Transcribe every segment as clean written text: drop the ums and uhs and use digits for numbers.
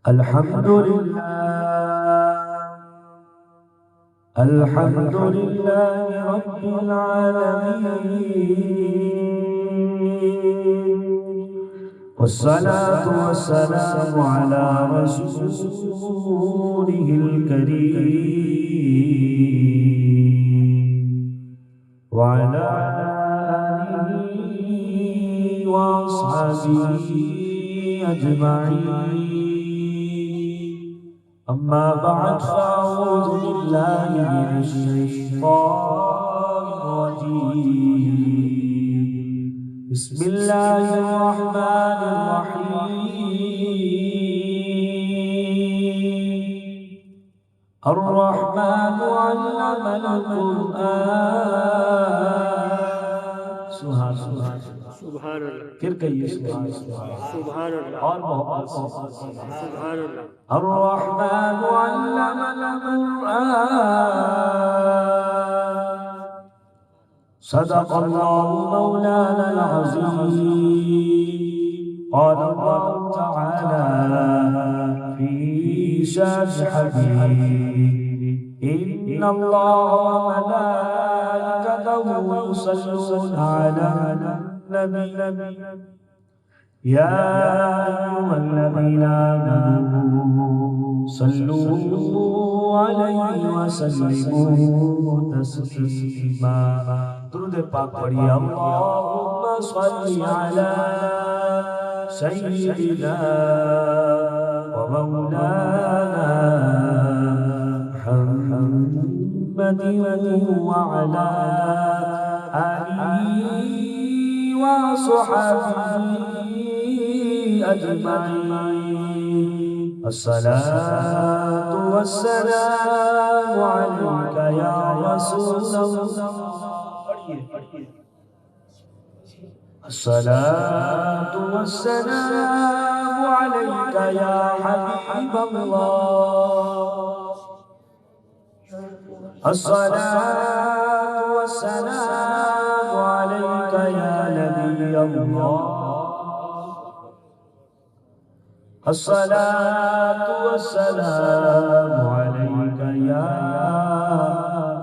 الحمد لله الحمد لله رب العالمين، والصلاة والسلام على رسوله الكريم وعلى آله وأصحابه أجمعين. أما بعد فأعوذ بالله من الشيطان الرجيم. بسم الله الرحمن الرحيم. الرحمن علم القرآن. سبحان اللہ سبحان اللہ پھر کہیے سبحان اللہ سبحان اللہ اور محبت سے سبحان اللہ الرحمن علم القرآن. صدق الله مولانا العظيم. قال الله تعالى في شان حبيبه: إن الله وملائكته يصلون على النبي يا أيها الذين آمنوا صلوا عليه وسلموا تسليما. درود پاک پڑھیے. اللهم صل على سيدنا ومولانا محمد وعلى آله وصحبه أجمعين. الصلاة والسلام عليك يا رسول الله. الصلاة والسلام عليك يا حبيب الله. الصلاة والسلام عليك يا نبي الله. الصلاة والسلام عليك يا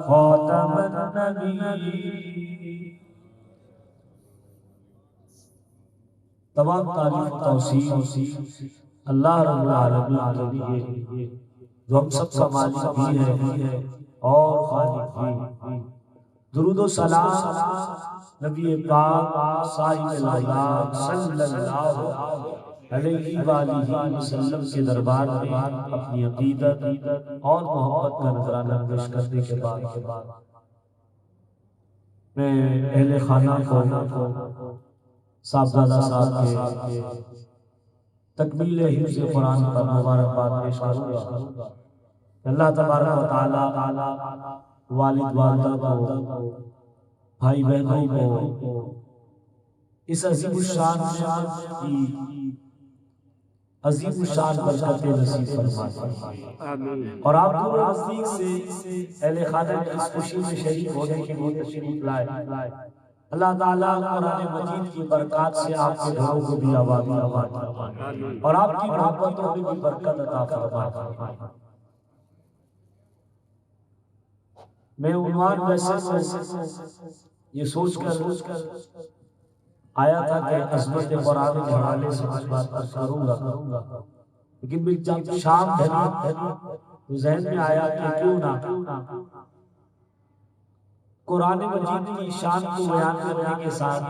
خاتم النبي. تمام تعریف و توصیف اللہ رب العالمین کے لیے جو ہم سب کا مالک بھی ہے اور خالق بھی. درود و سلام نبی پاک صاحب الغیب صلی اللہ علیہ وآلہ وسلم کے دربار میں اپنی عقیدت اور محبت کا نذرانہ پیش کرنے کے بعد میں اہل خانہ کو صاحبزادہ صاحب کے تکمیل حفظ قرآن پر مبارکباد پیش کروں گا. اللہ تبارک و تعالی والد والدہ کو، بھائی بہنوں کو اس عظیم الشان کی عظیم الشان برکتیں نصیب فرمائے. اور آپ کو نزدیک سے اہل خانہ کی اس خوشی میں شریک ہونے کے لیے تشریف لائے. اللہ تعالیٰ قرآن مجید کی برکات سے آپ کے گھروں کو بھی آباد فرمائے اور آپ کی محبتوں میں بھی برکت عطا فرمائے. میں عنوان ویسے یہ سوچ کر آیا تھا کہ عظمت قرآن کے حوالے سے کچھ بات کروں گا، لیکن جب شام ڈھلی تو ذہن میں آیا کہ کیوں نہ قرآن مجید کی شان کو بیان کرنے کے ساتھ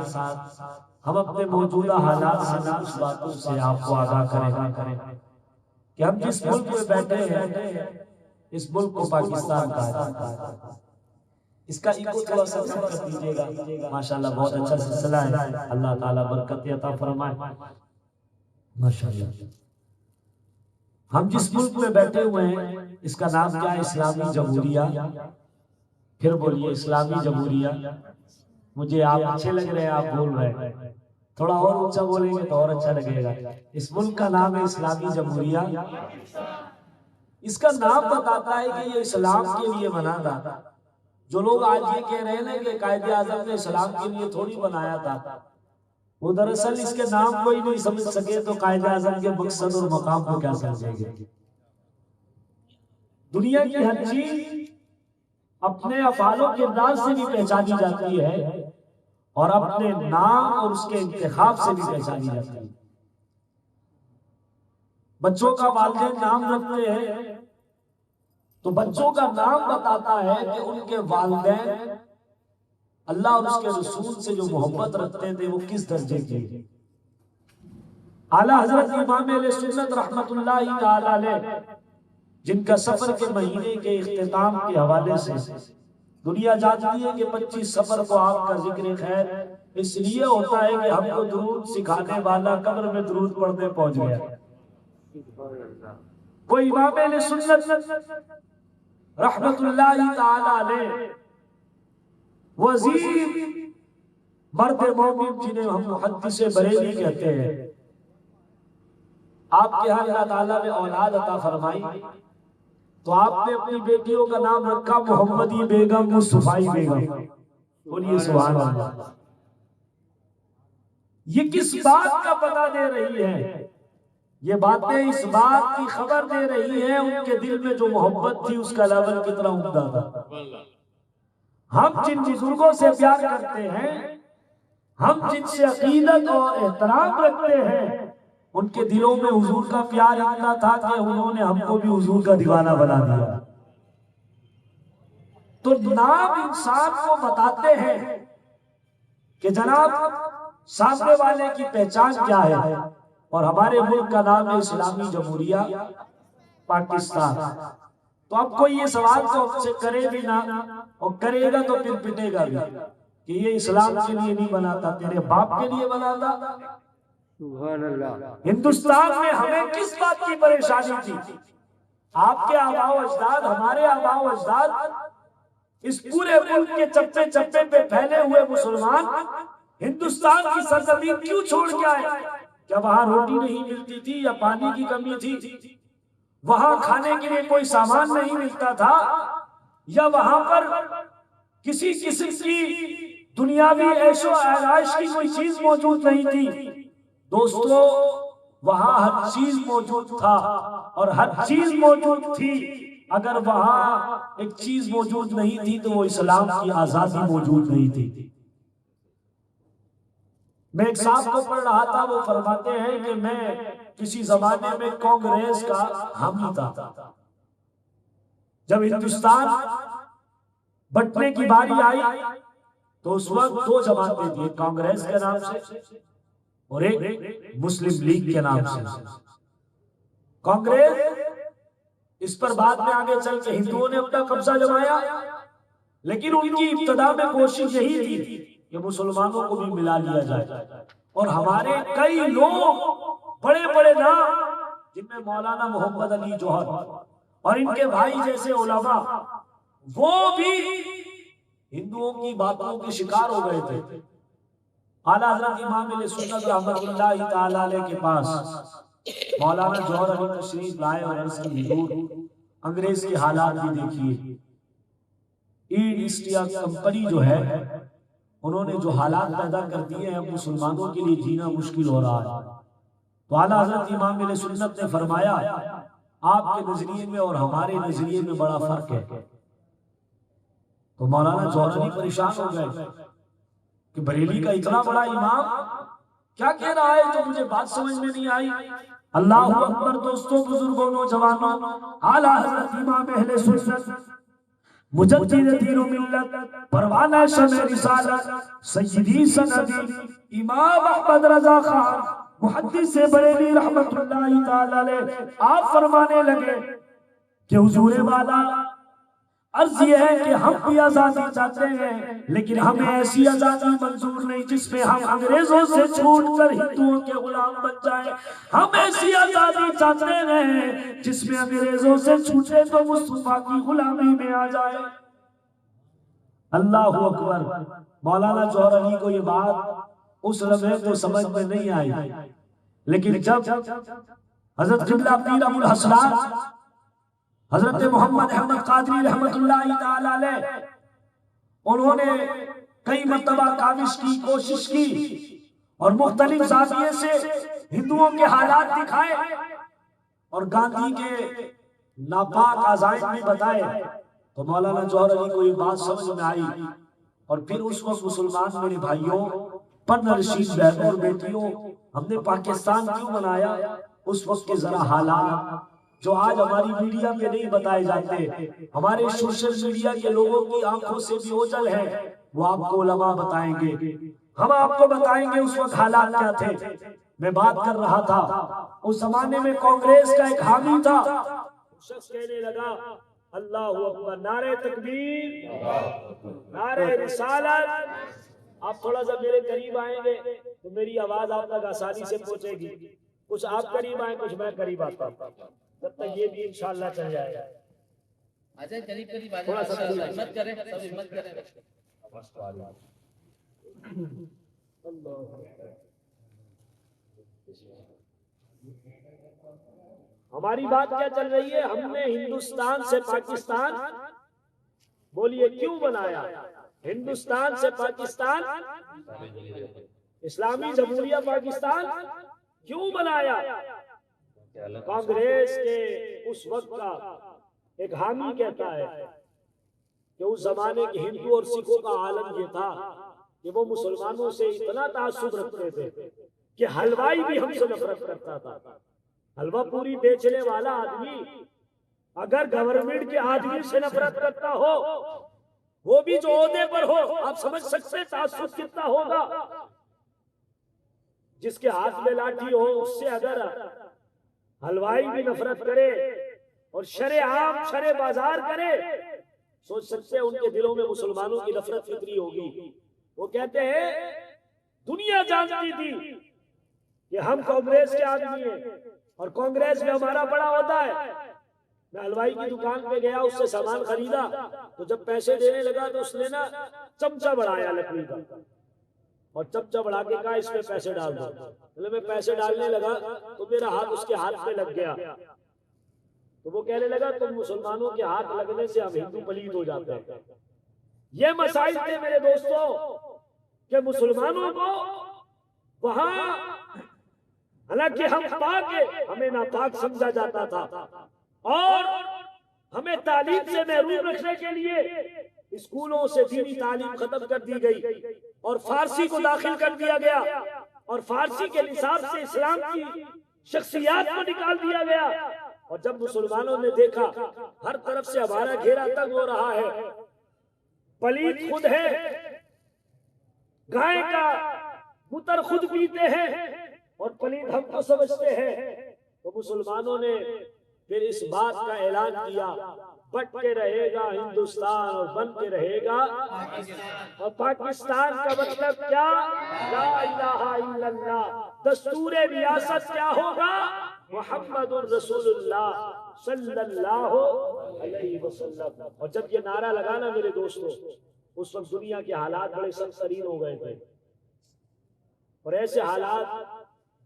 ہم اپنے موجودہ حالات سے کچھ باتوں سے آپ کو آگاہ کریں کہ ہم جس ملک میں بیٹھے ہیں اس ملک کو پاکستان کہا جاتا ہے. اس کا ایکو تھوڑا سا کر دیجیے گا. ماشاءاللہ بہت اچھا سلسلہ ہے. اللہ تعالیٰ برکت عطا فرمائے. ماشاءاللہ ہم جس ملک میں بیٹھے ہوئے ہیں اس کا نام کیا ہے؟ اسلامی جمہوریہ. پھر بولیے اسلامی جمہوریہ. مجھے آپ اچھے لگ رہے ہیں، آپ بول رہے ہیں. تھوڑا اور اونچا بولیں گے تو اور اچھا لگے گا. اس ملک کا نام ہے اسلامی جمہوریہ. اس کا نام بتاتا ہے کہ یہ اسلام کے لیے بنا تھا. جو لوگ آج یہ کہہ رہے ہیں کہ قائد اعظم نے اسلام کے لیے تھوڑی بنایا تھا، وہ دراصل اس کے نام کو ہی نہیں سمجھ سکے تو قائد اعظم کے مقصد اور مقام کو کیا سمجھیں گے؟ دنیا کی ہر چیز اپنے افعال و کردار سے بھی پہچانی جاتی ہے اور اپنے نام اور اس کے انتخاب سے بھی پہچانی جاتی ہے۔ بچوں کا والدین نام رکھتے ہیں تو بچوں کا نام بتاتا ہے کہ ان کے والدین اللہ اور اس کے رسول سے جو محبت رکھتے تھے وہ کس درجے کی ہے۔ اعلیٰ حضرت امام اہل سنت رحمت اللہ تعالی علیہ، جن کا سفر کے مہینے کے اختتام کے حوالے سے دنیا جانتی ہے کہ 25 سفر کو آپ کا ذکر خیر اس لیے ہوتا ہے کہ ہم کو درود سکھانے والا قبر میں درود پڑھنے پہنچ گیا۔ وہ امام اہل سنت رحمت اللہ تعالی علیہ، وہ عظیم مرد مومن جنہیں ہم محدث بریلی کہتے ہیں، آپ کے ہاں اللہ تعالیٰ نے اولاد عطا فرمائی تو آپ نے اپنی بیٹیوں کا نام رکھا محمدی بیگم، مصطفی بیگم۔ بولیے سبحان اللہ۔ یہ کس بات کا پتہ دے رہی ہے؟ یہ باتیں اس بات کی خبر دے رہی ہیں ان کے دل میں جو محبت تھی اس کا لیول کتنا عمدہ تھا۔ ہم جن بزرگوں سے پیار کرتے ہیں، ہم جن سے عقیدت اور احترام رکھتے ہیں، ان کے دلوں میں حضور کا پیار اتنا تھا کہ انہوں نے ہم کو بھی حضور کا دیوانہ بنا دیا۔ تو نام انسان کو بتاتے ہیں کہ جناب سامنے والے کی پہچان کیا ہے، اور ہمارے ملک کا نام ہے اسلامی جمہوریہ پاکستان۔ تو اب کوئی یہ سوال تو ہم سے کرے بھی نہ، اور کرے گا تو پھر پٹے گا بھی کہ یہ اسلام کے لیے نہیں بنا تھا، تیرے باپ کے لیے بنا تھا۔ سبحان اللہ۔ ہندوستان میں ہمیں کس بات کی پریشانی تھی؟ آپ کے آباء و اجداد، ہمارے آباء و اجداد، اس پورے ملک کے چپے چپے پہ پھیلے ہوئے مسلمان ہندوستان کی سرزمین کیوں چھوڑ کے آئے؟ کیا وہاں روٹی نہیں ملتی تھی یا پانی کی کمی تھی؟ وہاں کھانے کے لیے کوئی سامان نہیں ملتا تھا؟ یا وہاں پر کسی قسم کی دنیاوی عیش و عیش کی کوئی چیز موجود نہیں تھی؟ دوستو، وہاں ہر چیز موجود تھا، اور ہر چیز موجود تھی۔ اگر وہاں ایک چیز موجود نہیں تھی تو وہ اسلام کی آزادی موجود نہیں تھی۔ میں ایک صاحب کو پڑھ رہا تھا، وہ فرماتے ہیں کہ میں کسی زمانے میں کانگریس کا حامی تھا۔ جب ہندوستان بٹنے کی باری آئی تو اس وقت دو جماعتیں تھیں، ایک کانگریس کے نام سے اور ایک مسلم لیگ کے نام سے۔ کانگریس اس پر بعد میں آگے چل کے ہندوؤں نے اپنا قبضہ جمایا، لیکن ان کی ابتدا میں کوشش یہی تھی کہ مسلمانوں کو بھی ملا لیا جائے، اور ہمارے کئی لوگ بڑے بڑے نام جن میں مولانا محمد علی جوہر اور ان کے بھائی جیسے علماء، وہ بھی ہندوؤں کی باتوں کے شکار ہو گئے تھے۔ اعلیٰ حضرت امام اہل سنت رحمت اللہ تعالی علیہ کے پاس مولانا جوہر علی تشریف لائے اور عرض کی حضور انگریز کے حالات بھی دیکھیے، ایسٹ انڈیا کمپنی جو ہے انہوں نے جو حالات پیدا کر دیے ہیں مسلمانوں کے لیے جینا مشکل ہو رہا ہے۔ تو اعلیٰ حضرت امام اہل سنت نے فرمایا آپ کے نظریے میں اور ہمارے نظریے میں بڑا فرق ہے۔ تو مولانا جوہر علی پریشان ہو گئے کہ بریلی کا اتنا بڑا امام کیا کہہ رہا ہے جو مجھے بات سمجھ میں نہیں آئی۔ اللہ اکبر دوستوں، بزرگوں، نوجوانوں، اعلیٰ حضرت امام اہل سنت مجدد دین و ملت، پروانہ شمع رسالت، سیدی سندی امام احمد رضا خان محدث بریلی رحمت اللہ تعالی علیہ، آپ فرمانے لگے کہ حضور والا عرض یہ ہے کہ ہم بھی آزادی چاہتے ہیں، لیکن ہمیں ایسی آزادی منظور نہیں جس میں ہم انگریزوں سے چھوٹ کر ہندوؤں کے غلام بن جائیں۔ ہم ایسی آزادی چاہتے ہیں جس میں انگریزوں سے چھوٹے تو مصطفیٰ کی غلامی میں آ جائے۔ اللہ اکبر۔ مولانا جوہر علی کو یہ بات اس لمحے تو سمجھ میں نہیں آئی، لیکن جب حضرت قبلہ پیر ابو الحسنات حضرت محمد احمد قادری رحمت اللہ تعالی علیہ، انہوں نے کئی مرتبہ کاوش کی، کوشش کی، اور مختلف زاویے سے ہندوؤں کے حالات دکھائے اور گاندھی کے ناپاک عزائم بھی بتائے، تو مولانا جوہر علی کو یہ بات سمجھ میں آئی، اور پھر اس وقت مسلمان میرے بھائیوں، پردہ نشین بہنوں اور بیٹیوں، ہم نے پاکستان کیوں بنایا؟ اس وقت کے ذرا حالات جو آج ہماری میڈیا میں نہیں بتائے جاتے، ہمارے سوشل میڈیا کے لوگوں کی آنکھوں سے بھی اوجھل ہے، وہ آپ کو علماء بتائیں گے، ہم آپ کو بتائیں گے اس وقت حالات کیا تھے۔ میں بات کر رہا تھا، اس زمانے میں کانگریس کا ایک حامی تھا، شخص کہنے لگا اللہ اکبر، نعرہ تکبیر، نعرہ رسالت۔ آپ تھوڑا سا میرے قریب آئیں گے تو میری آواز آپ تک آسانی سے پہنچے گی، کچھ آپ قریب آئیں، کچھ میں قریب آتا ہوں، جب تک یہ بھی انشاءاللہ چل جائے گا۔ تھوڑا سا ہمت کریں، سب ہمت کریں۔ ہماری بات کیا چل رہی ہے؟ ہم نے ہندوستان سے پاکستان، بولیے کیوں بنایا؟ ہندوستان سے پاکستان، اسلامی جمہوریہ پاکستان کیوں بنایا؟ کانگریس کے اس وقت کا ایک حامی کہتا ہے کہ اس زمانے کے ہندو اور سکھوں کا عالم یہ تھا کہ وہ مسلمانوں سے اتنا تعصب رکھتے تھے کہ حلوائی بھی ہم سے نفرت کرتا تھا۔ حلوہ پوری بیچنے والا آدمی اگر گورنمنٹ کے آدمی سے نفرت کرتا ہو، وہ بھی جو عہدے پر ہو، آپ سمجھ سکتے تعصب کتنا ہوگا۔ جس کے ہاتھ میں لاٹھی ہو، اس سے اگر حلوائی بھی نفرت کرے اور شرع عام شرع بازار کرے، سوچ سکتے ہیں ان کے دلوں میں مسلمانوں کی نفرت فطری ہوگی۔ وہ کہتے ہیں دنیا جانتی تھی کہ ہم کانگریس کے آدمی ہیں اور کانگریس میں ہمارا بڑا عہدہ ہے۔ میں حلوائی کی دکان پہ گیا، اس سے سامان خریدا، تو جب پیسے دینے لگا تو اس نے نا چمچہ بڑھایا لکڑی کا، اور چمچہ بڑھا کے کہا اس میں پیسے ڈال دو۔ جب میں پیسے ڈالنے لگا تو میرا ہاتھ اس کے ہاتھ پہ لگ گیا، تو وہ کہنے لگا تم مسلمانوں کے ہاتھ لگنے سے ہم ہندو پلید ہو جاتے ہیں۔ یہ مسائل تھے میرے دوستوں کہ مسلمانوں کو وہاں، حالانکہ ہم پاک ہیں، ہمیں ناپاک سمجھا جاتا تھا، اور ہمیں تعلیم سے محروم رکھنے کے لیے اسکولوں سے دینی تعلیم ختم کر دی گئی اور فارسی کو داخل کر دیا گیا، اور فارسی کے نصاب سے اسلام کی شخصیات کو نکال دیا گیا۔ اور جب مسلمانوں نے دیکھا ہر طرف سے ہمارا گھیرا تنگ ہو رہا ہے، پلید خود ہے، گائے کا موتر خود پیتے ہیں اور پلید ہم کو سمجھتے ہیں، تو مسلمانوں نے پھر اس بات کا اعلان کیا، بٹ کے رہے گا ہندوستان اور بن کے رہے گا پاکستان۔ اور پاکستان کا مطلب کیا؟ لا الہ الا اللہ۔ دستور ریاست کیا ہوگا؟ محمد الرسول اللہ صلی اللہ علیہ وسلم۔ اور جب یہ نعرہ لگانا میرے دوستوں، اس وقت دنیا کے حالات بڑے سخت ترین ہو گئے تھے، اور ایسے حالات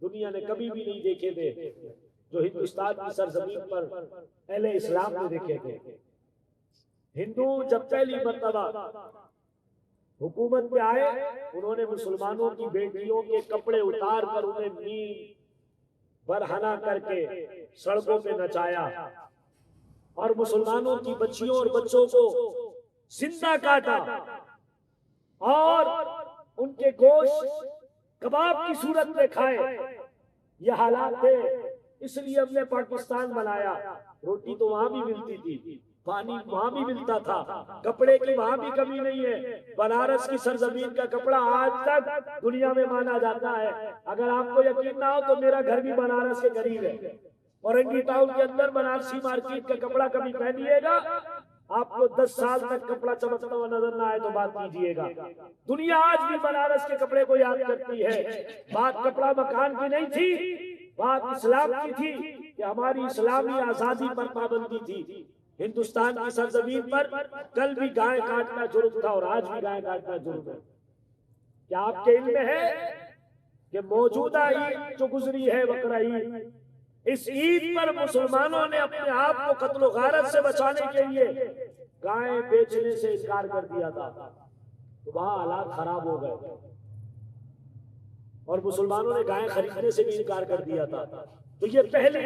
دنیا نے کبھی بھی نہیں دیکھے تھے جو ہندوستان کی سرزمین پر اہل اسلام نے دیکھے تھے۔ ہندو جب پہلی مرتبہ حکومت میں آئے، انہوں نے مسلمانوں کی بیٹیوں کے کپڑے اتار کر انہیں نیم برہنہ کر کے سڑکوں پہ نچایا، اور مسلمانوں کی بچیوں اور بچوں کو زندہ کاٹا، اور ان کے گوشت کباب کی صورت میں کھائے۔ یہ حالات تھے، اس لیے ہم نے پاکستان بنایا۔ روٹی تو وہاں بھی ملتی تھی، پانی وہاں بھی ملتا تھا، کپڑے کی وہاں بھی کمی نہیں ہے۔ بنارس کی سرزمین کا کپڑا آج تک دنیا میں مانا جاتا ہے۔ اگر آپ کو یقین نہ ہو تو میرا گھر بھی بنارس کے قریب ہے، اورنگی ٹاؤن کے اندر بنارسی مارکیٹ کا کپڑا کبھی پہنیے گا، آپ کو 10 سال تک کپڑا چمکتا ہوا نظر نہ آئے تو بات کیجیے گا۔ دنیا آج بھی بنارس کے کپڑے کو یاد کرتی ہے۔ بات کپڑا مکان کی نہیں تھی، بات اسلام کی تھی کہ ہماری اسلامی آزادی پر پابندی تھی۔ ہندوستان کی سرزمین پر کل بھی گائے کاٹنا جرم تھا اور آج بھی گائے کاٹنا جرم ہے۔ کیا آپ کے علم میں ہے کہ موجودہ عید جو گزری ہے بقرہ عید، اس عید پر مسلمانوں نے اپنے آپ کو قتل و غارت سے بچانے کے لیے گائے بیچنے سے انکار کر دیا تھا، تو وہاں حالات خراب ہو گئے، اور مسلمانوں نے گائے خریدنے سے بھی انکار کر دیا تھا. تو یہ پہلے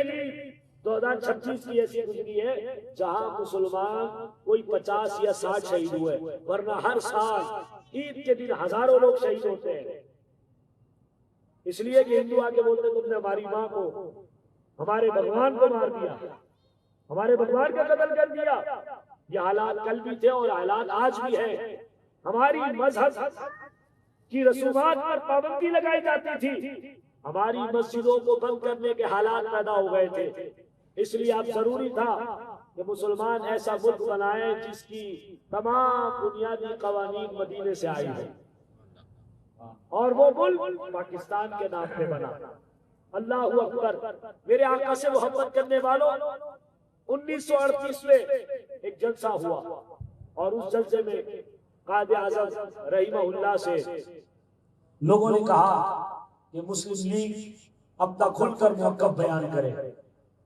2026 کی ایسی گزری ہے جہاں مسلمان کوئی 50 یا 60 شہید ہوئے، ورنہ ہر سال عید کے دن ہزاروں لوگ شہید ہوتے ہیں. اس لیے کہ ہندو آ کے بولتے تم نے ہماری ماں کو، ہمارے بھگوان کو مار دیا، ہمارے بھگوان کا قتل کر دیا. یہ حالات کل بھی تھے اور حالات آج بھی ہیں. ہماری مذہب کی رسومات پر پابندی لگائی جاتی تھی، ہماری مسجدوں کو بند کرنے کے حالات پیدا ہو گئے تھے. اس لیے اب ضروری تھا کہ مسلمان ایسا ملک بنائے جس کی تمام بنیادی قوانین مدینے سے آئی ہیں، اور وہ ملک پاکستان کے نام پہ بنا. اللہ اکبر. میرے آقا سے محبت کرنے والوں، 1938 میں ایک جلسہ ہوا اور اس جلسے میں قائد اعظم رحمہ اللہ سے لوگوں نے کہا کہ مسلم لیگ اپنا کھل کر موقف بیان کرے.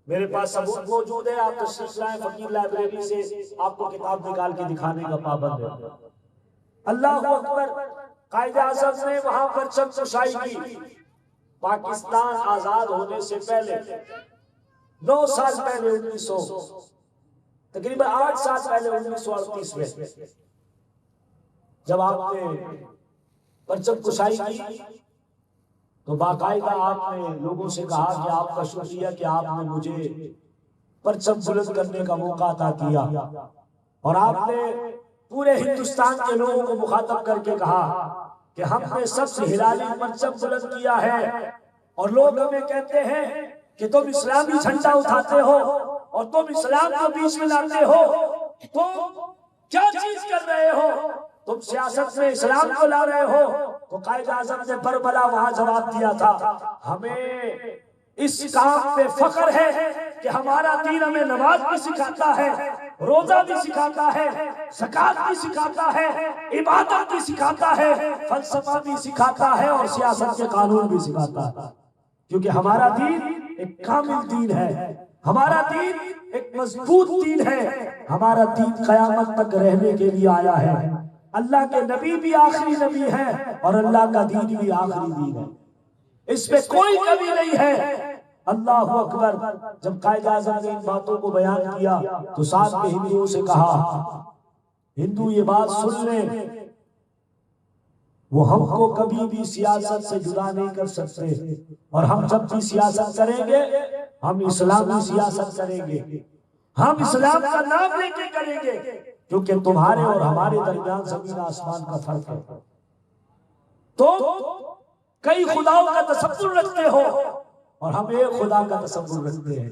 میرے پاس ثبوت موجود ہے، آپ تشریف لائیں فقیر لائبریری سے، آپ کو کتاب نکال کے دکھانے کا پابند ہے. اللہ اکبر. قائد اعظم نے وہاں پر چند کشائی کی. پاکستان آزاد ہونے سے پہلے 9 سال پہلے 1900 تقریباً 8 سال پہلے 1938 میں جب آپ نے پرچم کشائی کی تو باقاعدہ آپ نے لوگوں سے کہا کہ آپ کا شکریہ کہ آپ نے مجھے پرچم بلند کرنے کا موقع عطا کیا، اور آپ نے پورے ہندوستان کے لوگوں کو مخاطب کر کے کہا کہ ہم نے سب سے ہلالی پرچم بلند کیا ہے، اور لوگ ہمیں کہتے ہیں کہ تم اسلامی جھنڈا اٹھاتے ہو اور تم اسلام کو بیچ میں لاتے ہو، تم کیا چیز کر رہے ہو؟ تم سیاست میں اسلام کو لا رہے ہو. تو قائد اعظم نے بربلا وہاں جواب دیا تھا، ہمیں اس کام پہ فخر ہے کہ ہمارا دین ہمیں نماز بھی سکھاتا ہے، روزہ بھی سکھاتا ہے، زکات بھی سکھاتا ہے، عبادت بھی سکھاتا ہے، فلسفہ بھی سکھاتا ہے، اور سیاست کے قانون بھی سکھاتا ہے. کیونکہ ہمارا دین ایک کامل دین ہے، ہمارا دین ایک مضبوط دین ہے، ہمارا دین قیامت تک رہنے کے لیے آیا ہے. اللہ کے نبی بھی آخری نبی ہے اور اللہ کا دین بھی آخری دین ہے، اس میں کوئی کمی نہیں ہے. اللہ اکبر. جب قائد اعظم نے ان باتوں کو بیان کیا تو ساتھ میں ہندوؤں سے کہا، ہندو یہ بات سن لیں، وہ ہم کو کبھی بھی سیاست سے جدا نہیں کر سکتے، اور ہم جب بھی سیاست کریں گے ہم اسلامی سیاست کریں گے، ہم اسلام کا نام لے کے کریں گے، کیونکہ تمہارے اور ہمارے درمیان زمین آسمان کا فرق ہے. تو کئی خداؤں کا تصور رکھتے ہو اور ہم ایک خدا کا تصور رکھتے ہیں.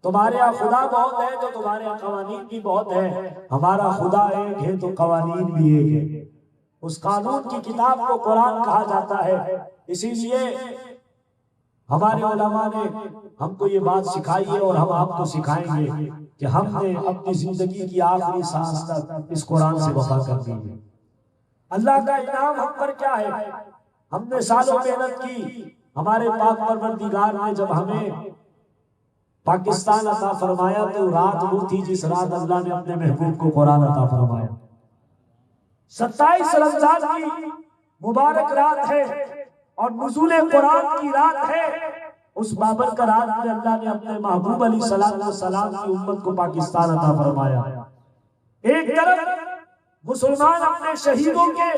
تمہارے یہاں خدا بہت ہے تو تمہارے یہاں قوانین بھی بہت ہے، ہمارا خدا ایک ہے تو قوانین بھی ایک ہے. اس قانون کی کتاب کو قرآن کہا جاتا ہے. اسی لیے ہمارے علماء نے ہم کو یہ بات سکھائی ہے اور ہم آپ کو سکھائیں گے کہ ہم نے اپنی زندگی کی آخری سانس تک اس قرآن سے وفا کر دی ہے. اللہ کا انعام ہم پر کیا ہے؟ ہم نے سالوں محنت کی. ہمارے پاک پروردگار نے جب ہمیں پاکستان عطا فرمایا تو رات وہ تھی جس رات اللہ نے اپنے محبوب کو قرآن عطا فرمایا. 27 رمضان کی مبارک رات ہے اور نزول قرآن کی رات ہے. اس بابر کا رات میں اللہ نے اپنے محبوب علیہ السلام کی امت کو پاکستان عطا فرمایا. ایک طرف مسلمان اپنے شہیدوں کے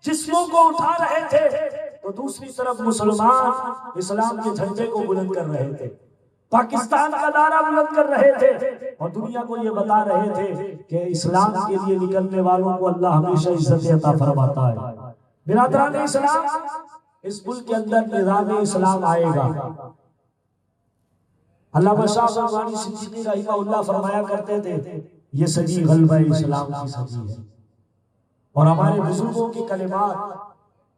جسموں کو اٹھا رہے تھے تو دوسری طرف مسلمان اسلام کے جھنڈے کو بلند کر رہے تھے، پاکستان کا نعرہ بلند کر رہے تھے، اور دنیا کو یہ بتا رہے تھے کہ اسلام کے لیے نکلنے والوں کو اللہ ہمیشہ عزت عطا فرماتا ہے. برادران اسلام، اس ملک کے اندر نظام اسلام آئے گا. علامہ شاہ صدیقی صدیقی رحمہ اللہ فرمایا کرتے تھے یہ صدی غلبہ اسلام کی صدی ہے، اور ہمارے بزرگوں کی کلمات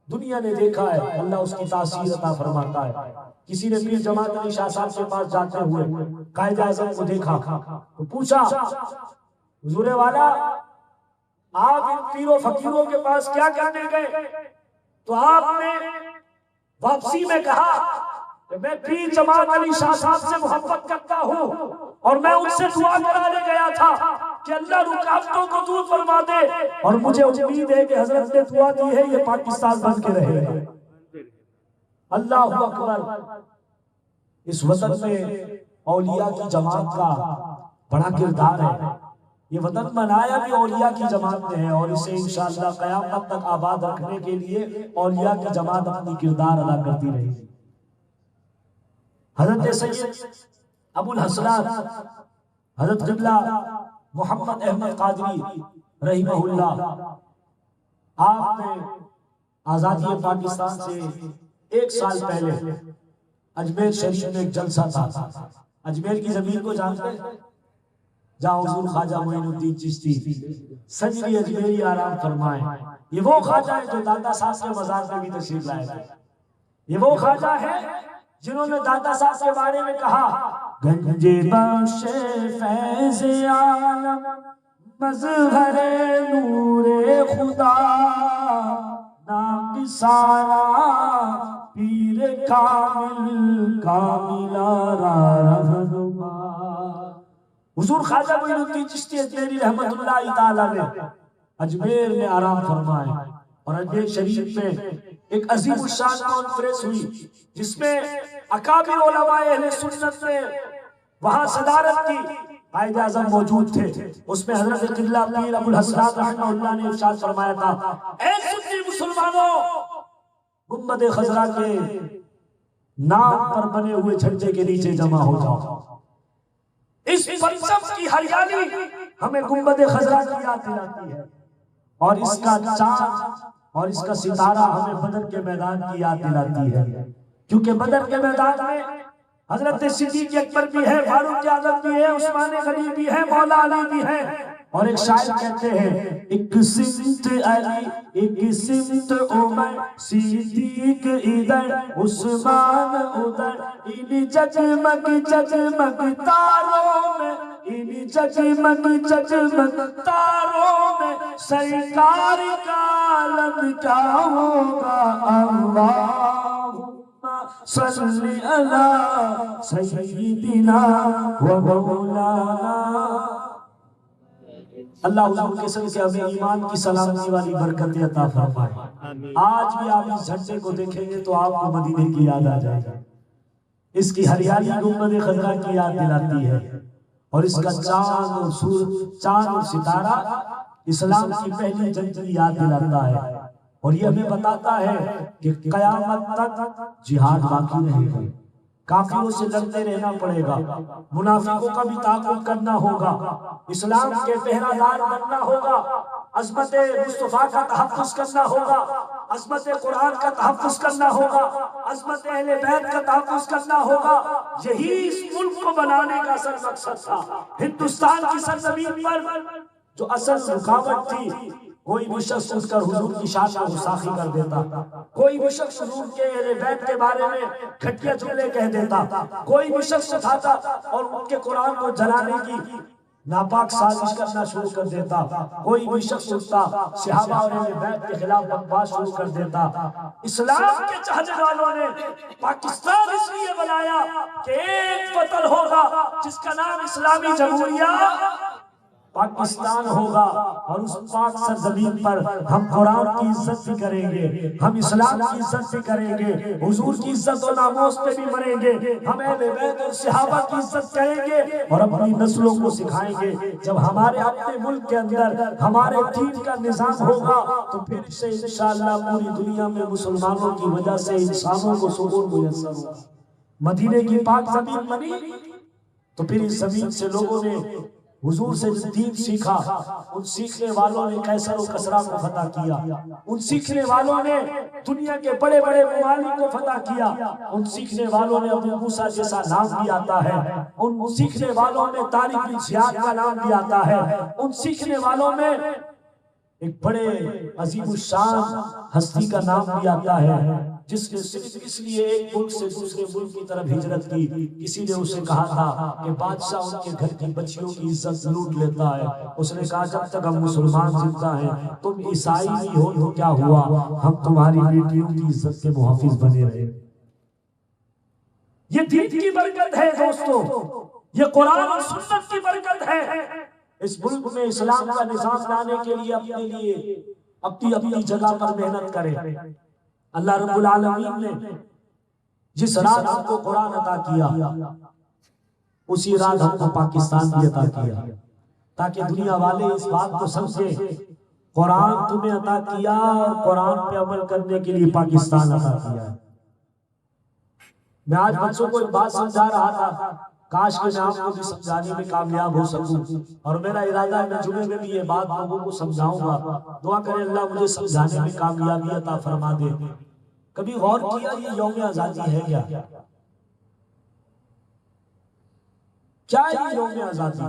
دنیا نے دیکھا ہے، اللہ اس کی تاثیر عطا فرماتا ہے. کسی نے پیر جماعت علی شاہ صاحب کے پاس جاتے ہوئے قائد اعظم کو دیکھا تو پوچھا، حضور والا آپ ان پیروں فقیروں کے پاس کیا کرنے گئے؟ تو آپ نے واپسی میں کہا کہ میں پیر جماعت علی شاہ صاحب سے محبت کرتا ہوں اور میں ان سے دعا کرانے گیا تھا کہ اللہ رکاوٹوں کو دور فرما دے، اور مجھے امید ہے کہ حضرت نے دعا دی ہے یہ پاکستان بن کے رہے گا. اللہ اکبر. اس وطن میں اولیاء کی جماعت کا بڑا کردار ہے. یہ وطن بنایا بھی اولیاء کی جماعت نے ہے اور اسے انشاءاللہ قیامت تک آباد رکھنے کے لیے اولیاء کی جماعت اپنی کردار ادا کرتی رہی. حضرت سید ابو الحسنات حضرت قبلہ محمد احمد قادری رحمہ اللہ، آپ نے آزادی پاکستان سے 1 سال پہلے اجمیر شریف میں ایک جلسہ تھا. اجمیر کی زمین کو جانتے ہیں جہاں حضور خواجہ معین الدین چشتی سجدی اجمیری آرام فرمائے. یہ وہ خواجہ ہے جو داتا صاحب کے مزار میں بھی تشریف لائے تھے. یہ وہ خواجہ ہے جنہوں نے داتا صاحب کے بارے میں کہا گنج بخش فیض عالم مظہر نور خدا ناقصارا پیر کامل کاملا رہنما. حضور خواجہ معین الدین چشتی اجمیری رحمت اللہ تعالی نے اجمیر میں آرام فرمائے اور اجمیر شریف میں ایک عظیم الشان کانفرنس ہوئی جس میں اکابر علماء اہل سنت نے وہاں صدارت کی. قائد اعظم موجود تھے. اس میں حضرت قبلہ پیر ابو الحسنات رحمہ اللہ نے ارشاد فرمایا تھا اے سنی مسلمانوں، گنبد خضرا کے نام پر بنے ہوئے جھنڈے کے نیچے جمع ہو جاؤ. اس پرچم کی ہریالی ہمیں گنبد خضرا کی یاد دلاتی ہے اور اس کا چاند اور اس کا ستارہ ہمیں بدر کے میدان کی یاد دلاتی ہے. کیونکہ بدر کے میدان میں حضرت صدیق اکبر بھی ہے، فاروق اعظم بھی ہے، عثمان غنی بھی ہے، مولا علی بھی ہے. اور ایک شاعر کہتے ہیں ایک سمت علی ایک سمت عمر صدیق ادھر عثمان ادھر، ان جگمگ جگمگ تاروں میں، ان جگمگ جگمگ تاروں میں سرکار کا علم کیا ہوگا. اللہم صلی علی سیدنا و مولانا. اللہ حضور کے صدقے ہمیں ایمان کی سلامتی والی برکتیں عطا فرمائے. آج بھی آپ اس جھنڈے کو دیکھیں گے تو آپ کو مدینے کی یاد آ جائے گی. اس کی ہریالی گنبد خضرا کی یاد دلاتی ہے اور اس کا چاند اور ستارہ اسلام کی پہلی جنگ کی یاد دلاتا ہے. اور یہ ہمیں بتاتا ہے کہ قیامت تک جہاد باقی رہے گا. کافروں سے لڑتے رہنا پڑے گا، منافقوں کا بھی تعاقب کرنا ہوگا، اسلام کے پہرہ دار بننا ہوگا، عظمت مصطفیٰ کا تحفظ کرنا ہوگا، عظمت قرآن کا تحفظ کرنا ہوگا، عظمت اہل بیت کا تحفظ کرنا ہوگا. یہی اس ملک کو بنانے کا اصل مقصد تھا. ہندوستان کی سرزمین پر جو اصل رکاوٹ تھی، کوئی بھی شخص اٹھ کر حضور کی شان کو گستاخی کر دیتا، کوئی بھی شخص حضور کے اہل بیت کے بارے میں گھٹیا جملے کہہ دیتا، کوئی بھی شخص اٹھاتا اور ان کے قرآن کو جلانے کی ناپاک سازش کرنا شروع کر دیتا، کوئی بھی شخص اٹھتا صحابہ اور اہل بیت کے خلاف بکواس شروع کر دیتا. اسلام کے چاہنے والوں نے پاکستان اس لیے بنایا کہ ایک وطن ہوگا جس کا نام اسلامی جمہوریہ پاکستان ہوگا اور اس پاک سرزمین پر ہم قرآن کی عزت بھی کریں گے، ہم اسلام کی عزت بھی کریں گے، حضور کی عزت و ناموس پہ بھی مریں گے، ہم اہل بیت اور صحابہ کی عزت کریں گے اور اپنی نسلوں کو سکھائیں گے. جب ہمارے اپنے ملک کے اندر ہمارے دین کا نظام ہوگا تو پھر سے انشاءاللہ پوری دنیا میں مسلمانوں کی وجہ سے انسانوں کو سکون میسر ہوگا. مدینے کی پاک زمین بنی تو پھر اس زمین سے لوگوں نے حضور سے دین سیکھا. ان سیکھنے والوں نے قیصر و کسریٰ کو فتح کیا، ان سیکھنے والوں نے دنیا کے بڑے بڑے ممالک کو فتح کیا، ان سیکھنے والوں نے ابو موسیٰ جیسا نام بھی آتا ہے، ان سیکھنے والوں میں طارق بن زیاد کا نام بھی آتا ہے، ان سیکھنے والوں میں ایک بڑے عظیم الشان ہستی کا نام بھی آتا ہے جس نے صرف اس لیے ایک ملک سے دوسرے ملک کی طرف ہجرت کی. کسی نے اسے کہا تھا کہ بادشاہ ان کے گھر کی بچیوں کی عزت لوٹ لیتا ہے. اس نے کہا جب تک ہم مسلمان زندہ ہیں، تم عیسائی بھی ہو تو کیا ہوا، ہم تمہاری بیٹیوں کی عزت کے محافظ بنے رہے. یہ دین کی برکت ہے دوستو، یہ قرآن اور سنت کی برکت ہے. اس ملک میں اسلام کا نظام لانے کے لیے اپنی جگہ پر محنت کرے. اللہ رب العالمین نے جس رات ہم کو قرآن عطا کیا اسی رات ہم کو پاکستان بھی عطا کیا، تاکہ دنیا والے اس بات کو سمجھے قرآن تمہیں عطا کیا اور قرآن پہ عمل کرنے کے لیے پاکستان عطا کیا ہے۔ میں آج بچوں کو ایک بات سمجھا رہا تھا، کاش کہ میں آپ کو بھی سمجھانے میں کامیاب ہو سکوں، اور میرا ارادہ ہے میں جمعے میں بھی یہ بات لوگوں کو سمجھاؤں گا۔ دعا کریں اللہ مجھے سمجھانے میں کامیابی عطا فرما دے۔ کبھی غور کیا یہ یوم آزادی ہے کیا؟ کیا یہ یوم آزادی؟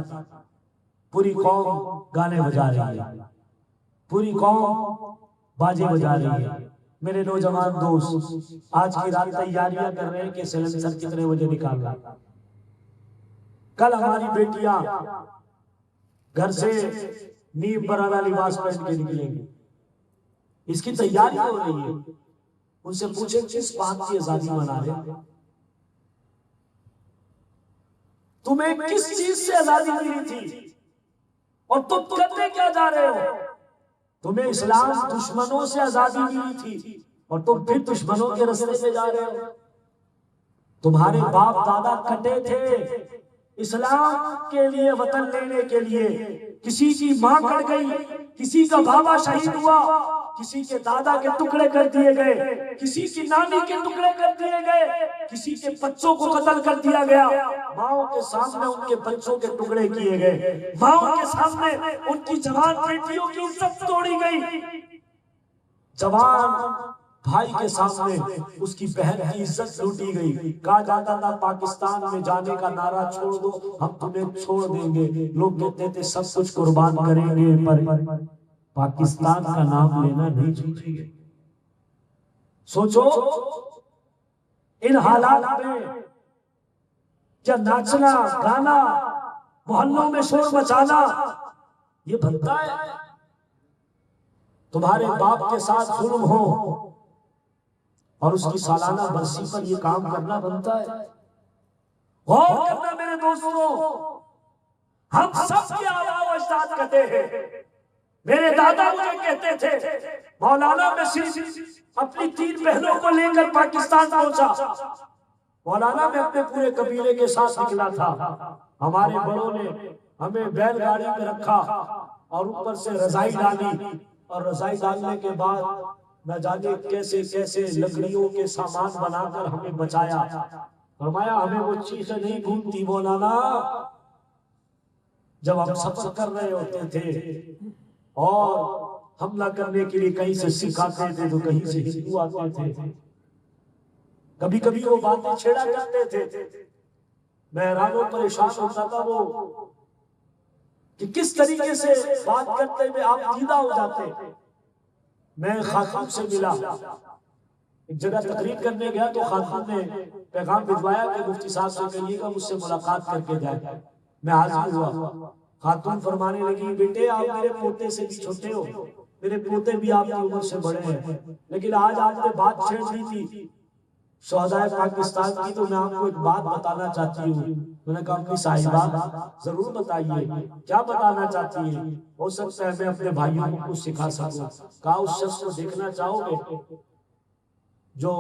پوری قوم گانے بجا رہی ہے، پوری قوم باجے بجا رہی ہے۔ میرے نوجوان دوست آج کی رات تیاریاں کر رہے ہیں کہ سیلنسر کتنے بجے نکالنا۔ کل ہماری بیٹیاں گھر سے نیب برانہ لباس پہن کے نکلیں گی، اس کی تیاری ہو رہی ہے۔ ان سے پوچھیں کس بات کی آزادی منا رہے ہیں؟ تمہیں کس چیز سے آزادی ملی تھی اور تم کرنے کیا جا رہے ہو؟ تمہیں اسلام دشمنوں سے آزادی ملی تھی اور تم پھر دشمنوں کے رستے سے جا رہے ہو۔ تمہارے باپ دادا کٹے تھے اسلام کے لیے، وطن لینے کے لیے۔ کسی کی ماں کٹ گئی، کسی کا بابا شہید ہوا، کسی کے دادا کے ٹکڑے کر دیے گئے، کسی کی نانی کے ٹکڑے کر دیے گئے، کسی کے بچوں کو قتل کر دیا گیا۔ ماؤں کے سامنے ان کے بچوں کے ٹکڑے کیے گئے، ماؤں کے سامنے ان کی جوان بیٹیوں کی عزت توڑی گئی، جوان بھائی کے سامنے اس کی بہن کی عزت لوٹی گئی۔ کہا جاتا تھا پاکستان میں جانے کا نعرہ چھوڑ دو ہم تمہیں چھوڑ دیں گے، لوگ کہتے تھے سب کچھ قربان کریں گے پر پاکستان کا نام لینا نہیں چھوڑیں گے۔ سوچو ان حالات میں کیا ناچنا گانا محلوں میں شور مچانا یہ بنتا ہے؟ تمہارے باپ کے ساتھ ظلم ہو اور اس کی سالانہ برسی پر یہ کام کرنا بنتا ہے؟ غور کرنا میرے دوستوں، ہم سب کے آباء و اجداد کہتے ہیں۔ میرے دادا مجھے کہتے تھے مولانا میں صرف اپنی 3 بہنوں کو لے کر پاکستان پہنچا، مولانا میں اپنے پورے قبیلے کے ساتھ نکلا تھا۔ ہمارے بڑوں نے ہمیں بیل گاڑی میں رکھا اور اوپر سے رضائی ڈالی، اور رضائی ڈالنے کے بعد نہ جانے کیسے کیسے لکڑیوں کے سامان بنا کر ہمیں بچایا۔ فرمایا ہمیں وہ چیزیں نہیں بھولتی مولانا، جب ہم سفر کر رہے ہوتے تھے اور حملہ کرنے کے لیے کہیں سے سکھ آتے تھے تو کہیں سے ہندو آتے تھے، کبھی کبھی وہ باتیں چھیڑا کرتے تھے، میں حیران و پریشان ہوتا تھا وہ کہ کس طریقے سے بات کرتے ہوئے آپ دیدہ ہو جاتے۔ میں خاتون سے ملا، ایک جگہ تقریر کرنے گیا تو خاتون نے پیغام بھجوایا کہ مفتی صاحب سے کہیے گا مجھ سے ملاقات کر کے جائے۔ میں حاضر ہوا، خاتون فرمانے لگی بیٹے آپ میرے پوتے سے بھی چھوٹے ہو، میرے پوتے بھی آپ کی عمر سے بڑے ہیں، لیکن آج آپ نے بات چھیڑ دی تھی شہدائے پاکستان کی، تو میں آپ کو ایک بات بتانا چاہتی ہوں۔ میں نے کہا اپنی صاحبہ ضرور بتائیے، کیا بتانا چاہتی ہیں؟ ہو سکتا ہے میں اپنے بھائیوں کو کچھ سکھا سکوں۔ کہا اس شخص کو دیکھنا چاہو گے جو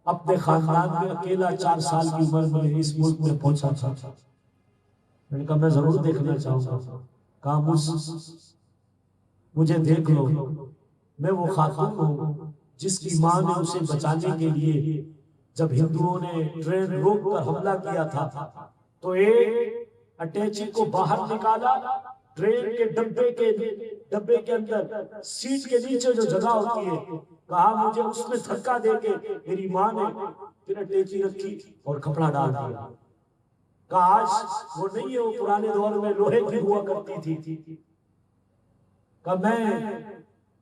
اپنے خاندان میں اکیلا 4 سال کی عمر میں اس ملک میں پہنچا تھا؟ میں نے کہا میں ضرور دیکھنا چاہوں گا۔ کہا مجھے دیکھ لو، میں وہ خاتون ہوں جس کی ماں نے اسے بچانے کے لیے جب ہندوؤں نے ٹرین روک کر حملہ کیا تھا تو ایک اٹیچی کو باہر نکالا، ٹرین کے ڈبے کے اندر سیٹ کے نیچے جو جگہ ہوتی ہے، کہا مجھے اس میں دھکا دے کے میری ماں نے پھر اٹیچی رکھی اور کپڑا ڈال دیا۔ کہا آج وہ نہیں ہے، وہ پرانے دور میں لوہے کی ہوا کرتی تھی۔ کہا میں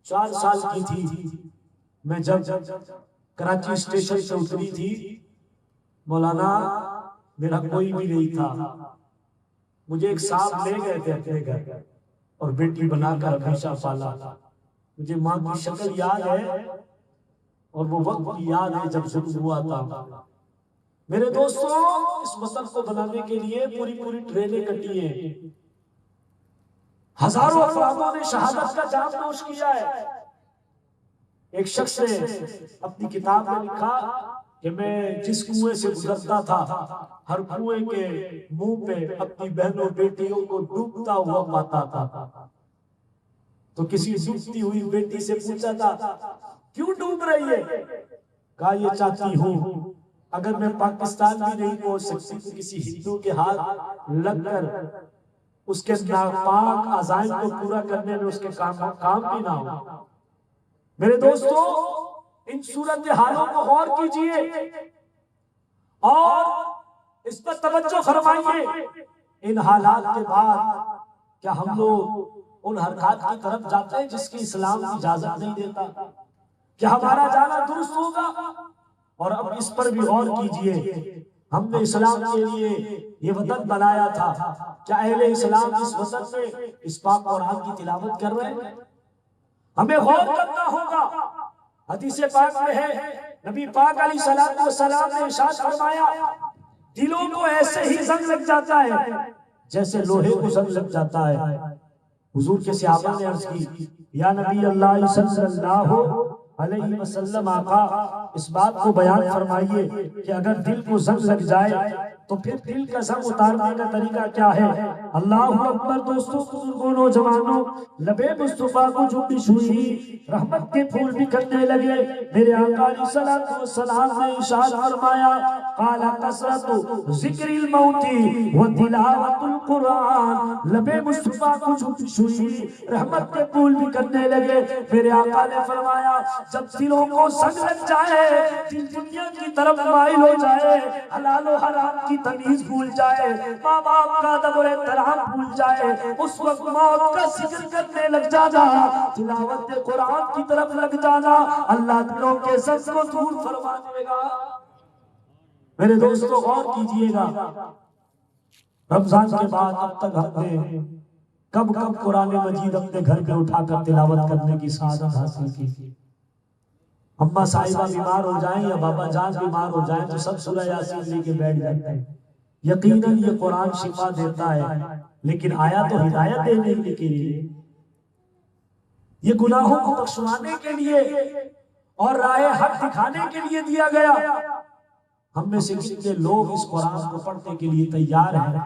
4 سال کی تھی، میں جب کراچی اسٹیشن سے اتری تھی مولانا میرا کوئی بھی نہیں تھا، مجھے ایک صاحب لے گئے تھے اپنے گھر اور بیٹی بنا کر ہمیشہ پالا۔ مجھے ماں کی شکل یاد ہے اور وہ وقت بھی یاد ہے جب ظلم ہوا تھا۔ میرے دوستوں اس وطن کو بنانے کے لیے پوری ٹرینیں کٹی ہیں، ہزاروں افرادوں نے شہادت کا جام نوش کیا ہے۔ ایک شخص نے اپنی کتاب میں لکھا کہ میں جس کنویں سے گزرتا تھا ہر کنویں کے منہ پہ اپنی بہنوں بیٹیوں کو ڈوبتا ہوا پاتا تھا. تو کسی ڈوبتی ہوئی بیٹی سے پوچھا تھا کیوں ڈوب رہی ہے؟ کہا یہ چاہتی ہوں اگر میں پاکستان بھی نہیں پہنچ سکتی تو کسی ہندو کے ہاتھ لگ کر اس کے ناپاک عزائم کو پورا کرنے میں اس کے کام بھی نہ ہو. میرے دوستو ان صورتحالوں کو غور کیجئے اور اس پر توجہ فرمائیے. ان حالات کے بعد کیا ہم لوگ ان حرکات کی طرف جاتے ہیں جس کی اسلام اجازت نہیں دیتا؟ کیا ہمارا جانا درست ہوگا؟ اور اب اس پر بھی غور کیجئے. ہم نے اسلام کے لیے یہ وطن بنایا تھا، کیا اہل اسلام اس وطن میں اس پاک قرآن کی تلاوت کر رہے ہیں؟ ہمیں غور کرنا ہوگا. حدیث پاک میں ہے نبی پاک علیہ السلام نے ارشاد فرمایا دلوں کو ایسے ہی زنگ لگ جاتا ہے جیسے لوہے کو زنگ لگ جاتا ہے. حضور کے صحابہ نے عرض کی یا نبی اللہ صلی اللہ علیہ وسلم آقا اس بات کو بیان فرمائیے کہ اگر دل کو زنگ لگ جائے تو پھر دل کا زنگ اتارنے کا طریقہ کیا ہے؟ اللہ اکبر. دوستوں بزرگوں نوجوانوں لبے مصطفیٰ کو جنبش ہوئی، رحمت کے پھول بکھرنے لگے. میرے آقا علیہ الصلوۃ والسلام نے ارشاد فرمایا قال کثرت ذکر الموت وتلاوت القرآن. لبے مصطفیٰ کو جنبش ہوئی، رحمت کے پھول بکھرنے لگے. میرے آقا نے فرمایا جب دلوں کو زنگ لگ جائے، دل دنیا کی طرف مائل ہو جائے، حلال و حرام کی تمیز بھول جائے، ماں باپ کا ادب و احترام بھول جائے، اس وقت موت کا ذکر کرنے لگ جانا، تلاوت قرآن کی طرف لگ جانا، اللہ دلوں کے زنگ کو دور فرما دے گا. میرے دوستو غور کیجئے گا رمضان کے بعد اب تک ہم نے کب قرآن مجید اپنے گھر میں اٹھا کر تلاوت کرنے کی سعادت حاصل کی. اماں صاحبہ بیمار ہو جائیں یا بابا جان بیمار ہو جائیں تو سب سورہ یاسین لے کے بیٹھ جاتے ہیں. یقیناً یہ قرآن شفا دیتا ہے لیکن آیا تو ہدایت دینے کے لیے، یہ گناہوں کو بخشوانے کے لیے اور راہ حق دکھانے کے لیے دیا گیا. ہم میں سے کتنے لوگ اس قرآن کو پڑھنے کے لیے تیار ہیں؟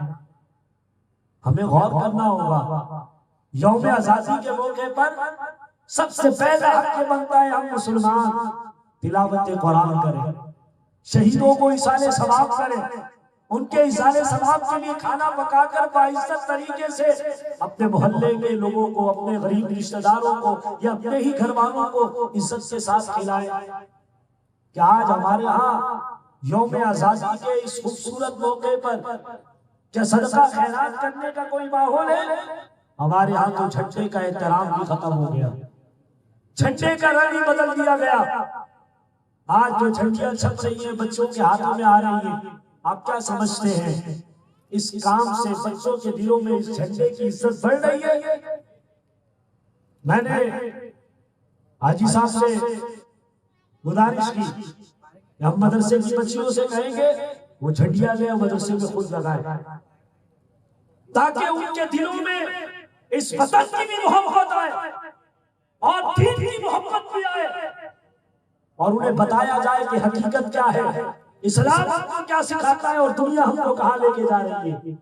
ہمیں غور کرنا ہوگا. یوم آزادی کے موقع پر سب سے پہلا حق یہ بنتا ہے ہم مسلمان تلاوت قرآن کریں، شہیدوں کو ایصال ثواب کریں، ان کے ایصال ثواب کے لیے کھانا پکا کر باعزت طریقے سے اپنے محلے کے لوگوں کو، اپنے غریب رشتہ داروں کو یا اپنے ہی گھر والوں کو عزت کے ساتھ کھلائیں. کیا آج ہمارے ہاں یوم آزادی کے اس خوبصورت موقع پر کیا صدقہ خیرات کرنے کا کوئی ماحول ہے؟ ہمارے ہاں تو جھنڈے کا احترام بھی ختم ہو گیا، جھنڈے کا رنگ ہی بدل دیا گیا. آج جو جھنڈیاں چھپ رہی ہیں بچوں کے ہاتھوں میں آ رہی ہیں، آپ کیا سمجھتے ہیں اس کام سے بچوں کے دلوں میں اس جھنڈے کی عزت بڑھ رہی ہے؟ میں نے حاجی صاحب سے گزارش کی کہ ہم مدرسے کی بچیوں سے کہیں گے وہ جھنڈیاں لیں اور مدرسے میں خود لگائیں تاکہ ان کے دلوں میں اس وطن کی بھی محبت آئے اور دین کی محبت بھی آئے اور انہیں بتایا جائے کہ حقیقت کیا ہے، اسلام ہم کو کیا سکھاتا ہے اور دنیا ہم کو کہاں لے کے جا رہی ہے.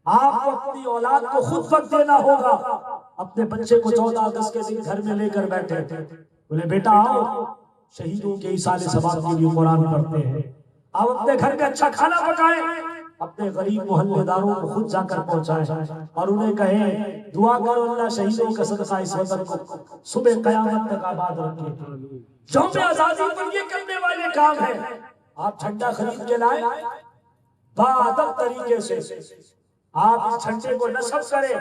آپ کو اپنی اولاد کو خود وقت دینا ہوگا. اپنے بچے کو 14 اگست کے دن گھر میں لے کر بیٹھے بولے بیٹا آؤ شہیدوں کے ایصال ثواب کے لیے قرآن پڑھتے ہیں، آپ اپنے گھر میں اچھا کھانا پکائیں، اپنے غریب محلے داروں کو خود جا کر پہنچائیں اور انہیں کہیں دعا کرو اللہ شہیدوں کا صدقہ اس وطن کو صبح قیامت تک آباد رکھے. یوم آزادی پر یہ کرنے والے کام ہیں. آپ جھنڈا خرید کے لائیں، باادب طریقے سے آپ اس جھنڈے کو نصب کریں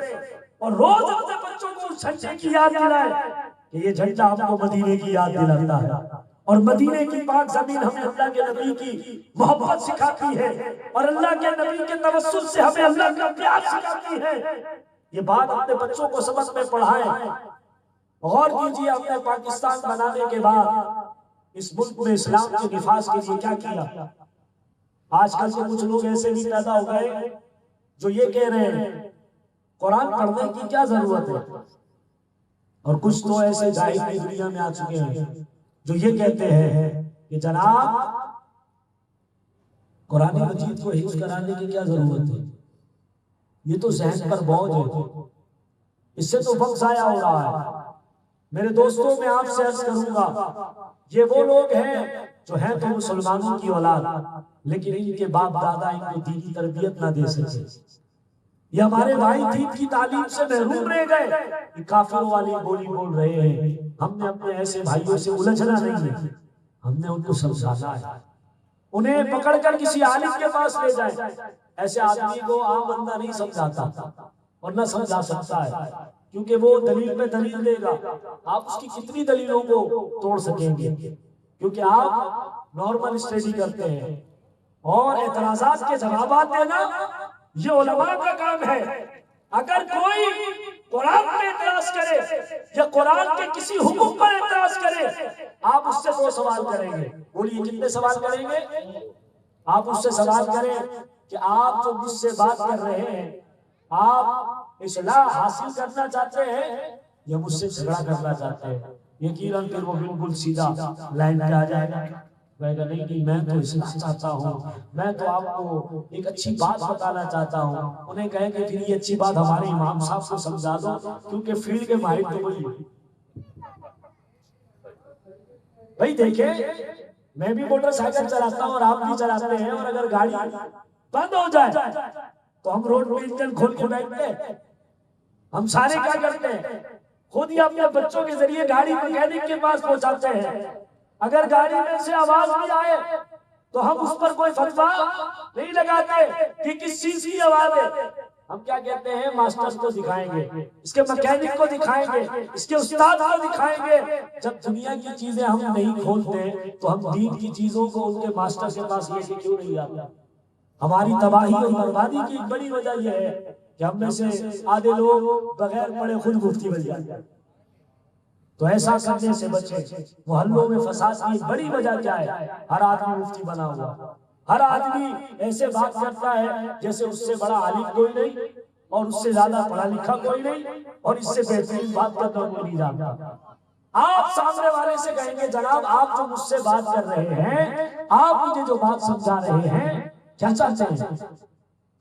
اور روز اپنے بچوں کو اس جھنڈے کی یاد دلائیں کہ یہ جھنڈا آپ کو مدینے کی یاد دلاتا ہے اور مدینے کی پاک زمین ہمیں اللہ کے نبی کی محبت سکھاتی ہے اور اللہ کے نبی کے توسل سے ہمیں اللہ کا پیار سکھاتی ہے. یہ بات اپنے بچوں کو سبق میں پڑھائیں. غور کیجئے ہم نے پاکستان بنانے کے بعد اس ملک میں اسلام کے نفاذ کے لیے کیا کیا. آج کل کے کچھ لوگ ایسے بھی پیدا ہو گئے جو یہ کہہ رہے ہیں قرآن پڑھنے کی کیا ضرورت ہے، اور کچھ تو ایسے جاہل کی دنیا میں آ چکے ہیں جو یہ کہتے ہیں کہ جناب قرآن مجید کو حفظ کرانے کی کیا ضرورت ہے؟ یہ تو ذہن پر بوجھ ہے، اس سے تو وقت ضائع ہو رہا ہے۔ میرے دوستوں میں آپ سے عرض کروں گا، یہ وہ لوگ ہیں جو ہیں تو مسلمانوں کی اولاد، لیکن ان کے باپ دادا ان کو دینی تربیت نہ دے سکے۔ یہ ہمارے بھائی دین کی تعلیم سے محروم رہ گئے، یہ کافروں والی بولی بول رہے ہیں۔ ہم نے اپنے ایسے بھائیوں سے الجھنا نہیں ہے، ہم نے ان کو سمجھانا ہے۔ انہیں پکڑ کر کسی عالم کے پاس لے جائیں، ایسے آدمی کو عام بندہ نہیں سمجھاتا اور نہ سمجھا سکتا ہے، کیونکہ وہ دلیل پہ دلیل دے گا، آپ اس کی کتنی دلیلوں کو توڑ سکیں گے؟ کیونکہ آپ نارمل اسٹڈی کرتے ہیں اور اعتراضات کے جوابات دینا یہ علماء کا کام ہے۔ اگر کوئی قرآن پر اعتراض کرے یا قرآن کے کسی حکم پر اعتراض کرے، آپ اس سے دو سوال کریں گے۔ بولیے کتنے سوال کریں گے؟ آپ اس سے سوال کریں کہ آپ جو مجھ سے بات کر رہے ہیں، آپ اصلاح حاصل کرنا چاہتے ہیں یا مجھ سے جھگڑا کرنا چاہتے ہیں؟ یقیناً پھر وہ بالکل سیدھا لائن پہ آ جائے گا، کہے گا نہیں میں تو اصلاح چاہتا ہوں، میں تو آپ کو ایک اچھی بات بتانا چاہتا ہوں۔ انہیں کہیں کہ پھر یہ اچھی بات ہمارے امام صاحب کو سمجھا دو، کیونکہ فیلڈ کے ماہر تو وہی ہے۔ بھائی دیکھیں، میں بھی موٹر سائیکل چلاتا ہوں اور آپ بھی چلاتے ہیں، اور اگر گاڑی بند ہو جائے تو ہم روڈ پہ انجن کھول کے بیٹھتے ہیں۔ ہم سارے کیا کرتے ہیں؟ خود ہی اپنے بچوں کے ذریعے گاڑی میکینک کے پاس پہنچاتے ہیں۔ اگر گاڑی میں سے آواز بھی آئے تو ہم اس پر کوئی فتویٰ نہیں لگاتے کہ کس چیز کی آواز ہے۔ ہم کیا کہتے ہیں؟ ماسٹر کو دکھائیں گے، اس کے میکینک کو دکھائیں گے، اس کے استاد کو دکھائیں گے۔ جب دنیا کی چیزیں ہم نہیں کھولتے تو ہم دین کی چیزوں کو ان کے ماسٹر کے پاس لے کے کیوں نہیں آتے؟ ہماری تباہی اور بربادی کی ایک بڑی وجہ یہ ہے کہ ہم میں سے آدھے لوگ بغیر پڑھے خود مفتی بن جاتے ہیں۔ تو ایسا کرنے سے بچے۔ محلوں میں فساد کی ایک بڑی وجہ کیا ہے؟ ہر آدمی مفتی بنا ہوا، ہر آدمی ایسے بات کرتا ہے جیسے اس سے بڑا عالم کوئی نہیں اور اس سے زیادہ پڑھا لکھا کوئی نہیں اور اس سے بہترین بات کرنا کوئی نہیں جانتا۔ آپ سامنے والے سے کہیں گے جناب آپ جو مجھ سے بات کر رہے ہیں، آپ مجھے جو بات سمجھا رہے ہیں کیا چاہتے ہیں؟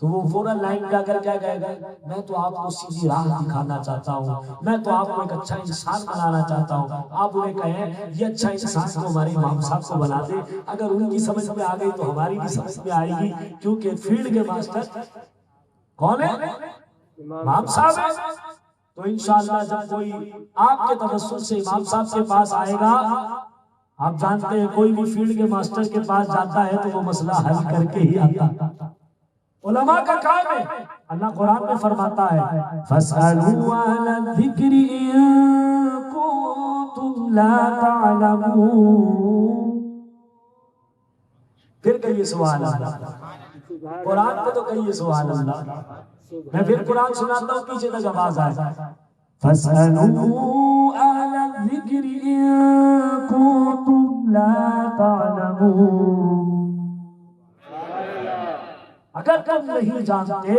تو وہ فوراً لائن پہ اگر کیا کہے گا؟ میں تو آپ کو سیدھی راہ دکھانا چاہتا ہوں، میں تو آپ کو ایک اچھا انسان بنانا چاہتا ہوں۔ آپ انہیں کہیں یہ اچھا انسان تو ہمارے امام صاحب کو بنا دے، اگر ان کی سمجھ میں آ گئی تو ہماری بھی سمجھ میں آئے گی، کیونکہ فیلڈ کے ماسٹر کون ہے؟ امام صاحب ہے۔ تو انشاءاللہ جب کوئی آپ کے توسل سے امام صاحب کے پاس آئے گا، آپ جانتے ہیں کوئی بھی فیلڈ کے ماسٹر کے پاس جاتا ہے تو وہ مسئلہ حل کر کے ہی آتا۔ علماء کا کام ہے۔ اللہ قرآن میں فرماتا ہے فَاسْأَلُوا أَهْلَ الذِّكْرِ إِن كُنتُمْ لَا تَعْلَمُونَ۔ پھر کہیے سبحان اللہ، قرآن پہ تو کہیے سبحان اللہ۔ میں پھر قرآن سناتا ہوں، پیچھے تک آواز آئے فَاسْأَلُوا أَهْلَ الذِّكْرِ إِن كُنتُمْ لَا تَعْلَمُونَ۔ اگر تم نہیں جانتے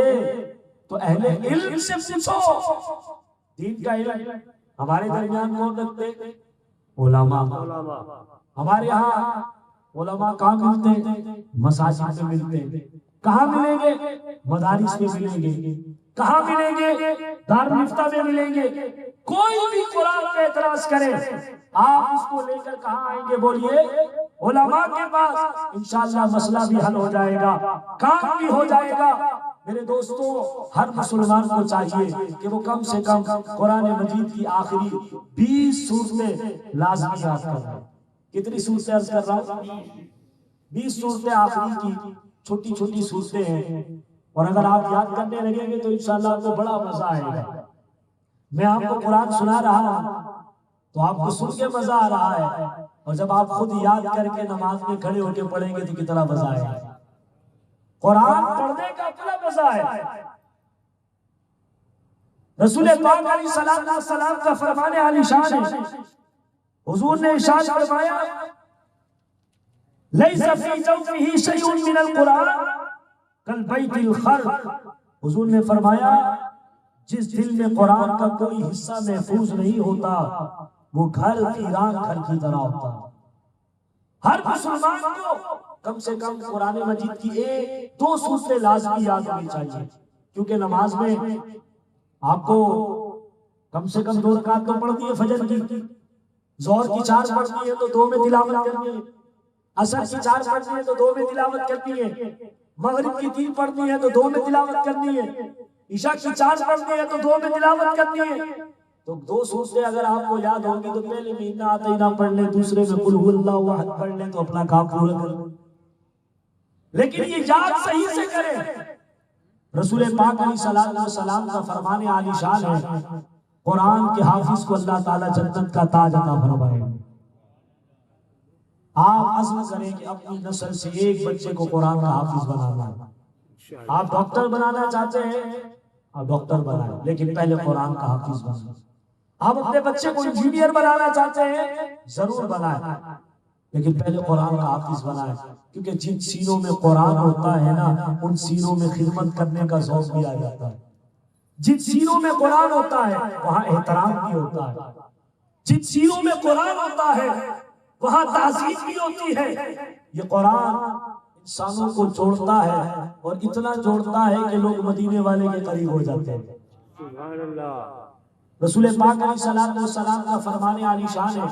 تو اہل علم سے پوچھو۔ دین کا علم ہمارے درمیان کون رکھتے؟ علماء۔ ہمارے ہاں علماء کہاں ملتے ہیں؟ مساجد میں ملتے ہیں۔ کہاں ملیں گے؟ مدارس میں ملیں گے۔ کہاں ملیں گے؟ دارالفتہ میں ملیں گے۔ کوئی بھی قرآن پہ اعتراض کرے آپ اس کو لے کر کہاں آئیں گے؟ بولیے علماء کے پاس۔ انشاءاللہ مسئلہ بھی حل ہو جائے گا، کام بھی ہو جائے گا۔ میرے دوستو، ہر مسلمان کو چاہیے کہ وہ کم سے کم قرآن مجید کی آخری 20 صورتیں لازمی یاد کر رہے ہیں۔ کتنی صورتیں عرض کر رہا ہوں؟ 20 صورتیں آخری کی چھوٹی چھوٹی صورتیں ہیں، اور اگر آپ یاد کرنے لگیں گے تو انشاءاللہ آپ کو بڑا مزہ آئے گا۔ میں آپ کو قرآن سنا رہا ہوں تو آپ کو سن کے مزہ آ رہا ہے، اور جب آپ خود یاد کر کے نماز میں کھڑے ہو کے پڑھیں گے تو کتنا مزہ آئے گا۔ قرآن پڑھنے کا اپنا مزہ ہے۔ رسول پاک علیہ السلام کا فرمان عالی شان ہے۔ حضور نے ارشاد فرمایا لیس فی جوفہ شیء من القرآن کالبیت الخرب۔ حضور نے فرمایا جس دل میں قرآن کا کوئی حصہ محفوظ نہیں ہوتا وہ گھر ویران گھر کی طرح ہوتا۔ ہر مسلمان کو کم سے کم قرآن مجید کی ایک دو صورتیں لازمی یاد ہونی چاہیے، کیونکہ نماز میں آپ کو کم سے کم 2 رکعت تو پڑھنی ہے فجر کی، ظہر کی 4 پڑھنی ہے تو 2 میں تلاوت کرنی ہے، عصر کی 4 پڑھنی ہے تو 2 میں تلاوت کرنی ہے، مغرب کی 3 پڑھنی ہے تو 2 میں تلاوت کرنی ہے، عشاء کی 4 پڑھنی ہے تو 2 میں تلاوت کرنی ہے۔ تو 2 صورتیں اگر آپ کو یاد ہوں گی تو پہلے میں انا اعطینہ پڑھ لیں، دوسرے میں قل هو اللہ احد پڑھ لیں تو اپنا کام پورا کر لیں۔ لیکن یہ یاد صحیح سے کریں۔ رسول پاک علیہ الصلوۃ والسلام کا فرمان عالی شان ہے، قرآن کے حافظ کو اللہ تعالیٰ جنت کا تاج عطا فرمائے گا۔ آپ عزم کریں کہ اپنی نسل سے ایک بچے کو قرآن کا حافظ بنانا ہے۔ آپ ڈاکٹر بنانا چاہتے ہیں، آپ ڈاکٹر بنائیں، لیکن پہلے قرآن کا حافظ بنائیں۔ آپ اپنے بچے کو انجینئر بنانا چاہتے ہیں، ضرور بنائیں، لیکن پہلے قرآن کا حافظ بنائیں، کیونکہ جن سینوں میں قرآن ہوتا ہے نا، ان سینوں میں خدمت کرنے کا ذوق بھی آ جاتا ہے۔ جن سینوں میں قرآن ہوتا ہے وہاں احترام بھی ہوتا ہے، جن سینوں میں قرآن ہوتا ہے وہاں تعظیم بھی ہوتی ہے۔ یہ قرآن انسانوں کو جوڑتا ہے، اور اتنا جوڑتا ہے کہ لوگ مدینے والے کے قریب ہو جاتے ہیں۔ سبحان اللہ۔ رسول پاک علیہ الصلوۃ والسلام کا فرمان عالی شان ہے،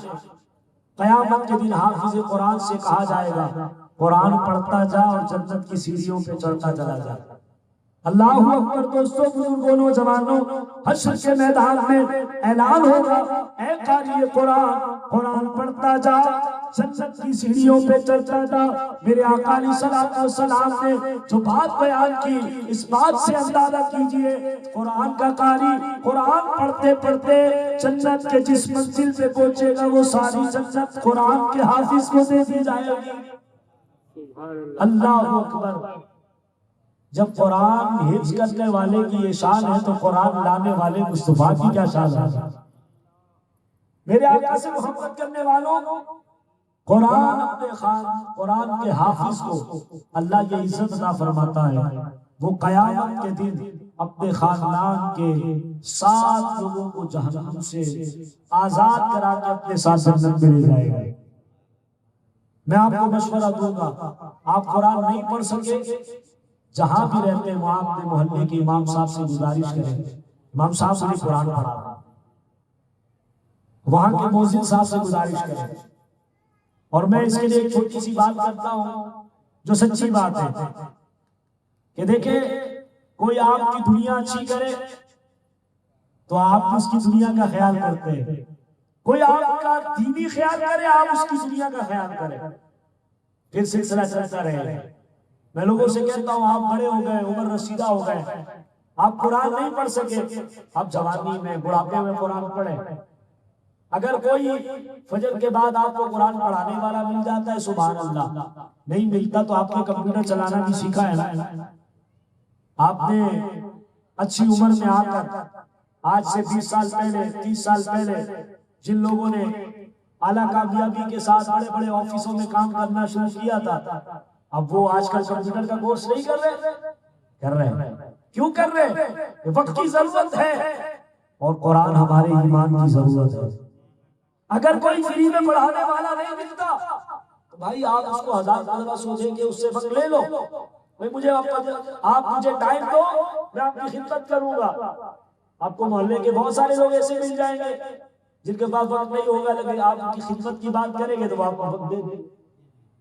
قیامت کے دن حافظ قرآن سے کہا جائے گا قرآن پڑھتا جا اور جنت کی سیڑھیوں پہ چڑھتا چلا جا۔ اللہ اکبر۔ دوستو، بزرگوں، نوجوانوں، حشر کے میدان میں اعلان ہوگا، اے قاری قرآن، قرآن پڑھتا جا، جنت کی سیڑھیوں پہ چڑھتا جا۔ میرے آقا علیہ الصلوۃ والسلام نے جو بات بیان کی، اس بات سے اندازہ کیجئے قرآن کا قاری قرآن پڑھتے پڑھتے جنت کے جس منزل پہ پہنچے گا وہ ساری جنت قرآن کے حافظ کو دے دی جائے گی۔ اللہ اکبر۔ جب قرآن حفظ کرنے والے کی یہ شان ہے تو قرآن لانے والے مصطفیٰ کی کیا شان ہے؟ میرے آقا سے محبت کرنے والوں، قرآن اپنے قرآن کے حافظ کو اللہ یہ عزت عطا فرماتا ہے، وہ قیامت کے دن اپنے خاندان کے 7 لوگوں کو جہنم سے آزاد کرا کے اپنے ساتھ جنت میں لے جائے گا۔ میں آپ کو مشورہ دوں گا، آپ قرآن نہیں پڑھ سکے، جہاں بھی رہتے ہیں وہاں اپنے محلے کے امام صاحب سے گزارش کریں، امام صاحب نے قرآن پڑھا، وہاں کے مؤذن صاحب سے گزارش کریں۔ اور میں اس کے لیے ایک چھوٹی سی بات کرتا ہوں جو سچی بات ہے کہ دیکھیں، کوئی آپ کی دنیا اچھی کرے تو آپ اس کی دنیا کا خیال کرتے ہیں، کوئی آپ کا دینی خیال کرے آپ اس کی دنیا کا خیال کریں، پھر سلسلہ چلتا رہے۔ میں لوگوں سے کہتا ہوں، آپ بڑے ہو گئے، عمر رسیدہ ہو گئے، آپ قرآن نہیں پڑھ سکے، آپ جوانی میں بڑھاپے میں قرآن پڑھیں۔ اگر کوئی فجر کے بعد آپ کو قرآن پڑھانے والا مل جاتا ہے سبحان اللہ، نہیں ملتا تو آپ نے کمپیوٹر چلانا بھی سیکھا ہے نا۔ آپ نے اچھی عمر میں آ کر آج سے 20 سال پہلے 30 سال پہلے جن لوگوں نے اعلیٰ کامیابی کے ساتھ بڑے بڑے آفسوں میں کام کرنا شروع کیا تھا، اب وہ آج کل کمپیوٹر کا کورس نہیں کر رہے ہیں۔ کیوں کر رہے ہیں؟ وقت کی ضرورت ہے اور قرآن ہمارے ایمان کی ضرورت ہے۔ اگر کوئی فری میں پڑھانے والا نہیں ملتا تو بھائی آپ اس کو 1000 مرتبہ سوچیں کہ اس سے وقت لے لو، آپ مجھے ٹائم دو، میں آپ کی خدمت کروں گا۔ آپ کو محلے کے بہت سارے لوگ ایسے مل جائیں گے جن کے پاس وقت نہیں ہوگا، لیکن آپ ان کی خدمت کی بات کریں گے تو آپ کو وقت دے دیں،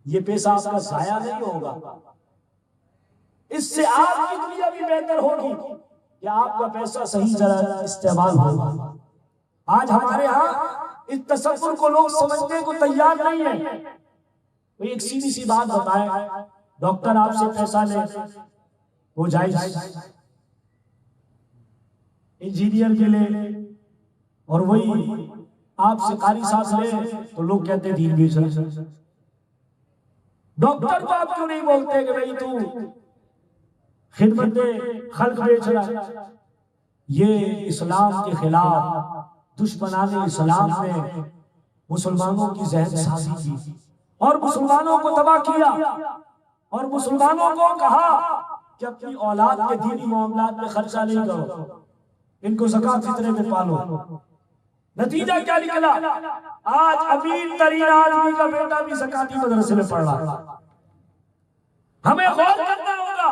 یہ پیسہ آپ کا ضائع نہیں ہوگا، اس سے آپ کی دنیا بھی بہتر ہوگی کہ آپ کا پیسہ صحیح جگہ استعمال ہوگا۔ آج ہمارے ہاں اس تصور کو لوگ سمجھنے کو تیار نہیں ہیں۔ ایک سیدھی سی بات بتائیں، ڈاکٹر آپ سے پیسہ لے وہ جائز، انجینئر کے لے، اور وہی آپ سے قاری صاحب لے تو لوگ کہتے ہیں دین بیچ رہے۔ ڈاکٹر کو آپ کیوں نہیں بولتے کہ بھئی تو خدمت خلق بیچ رہا ہے؟ یہ اسلام کے خلاف دشمنان اسلام نے مسلمانوں کی ذہن سازی کی اور مسلمانوں کو تباہ کیا، اور مسلمانوں کو کہا کہ اپنی اولاد کے دینی معاملات میں خرچہ نہیں کرو، ان کو زکوٰۃ فطرے میں پالو۔ نتیجہ کیا نکلا؟ آج امیر ترین آدمی کا بیٹا بھی زکاتی مدرسے میں پڑھ رہا ہے۔ ہمیں غور کرنا ہوگا.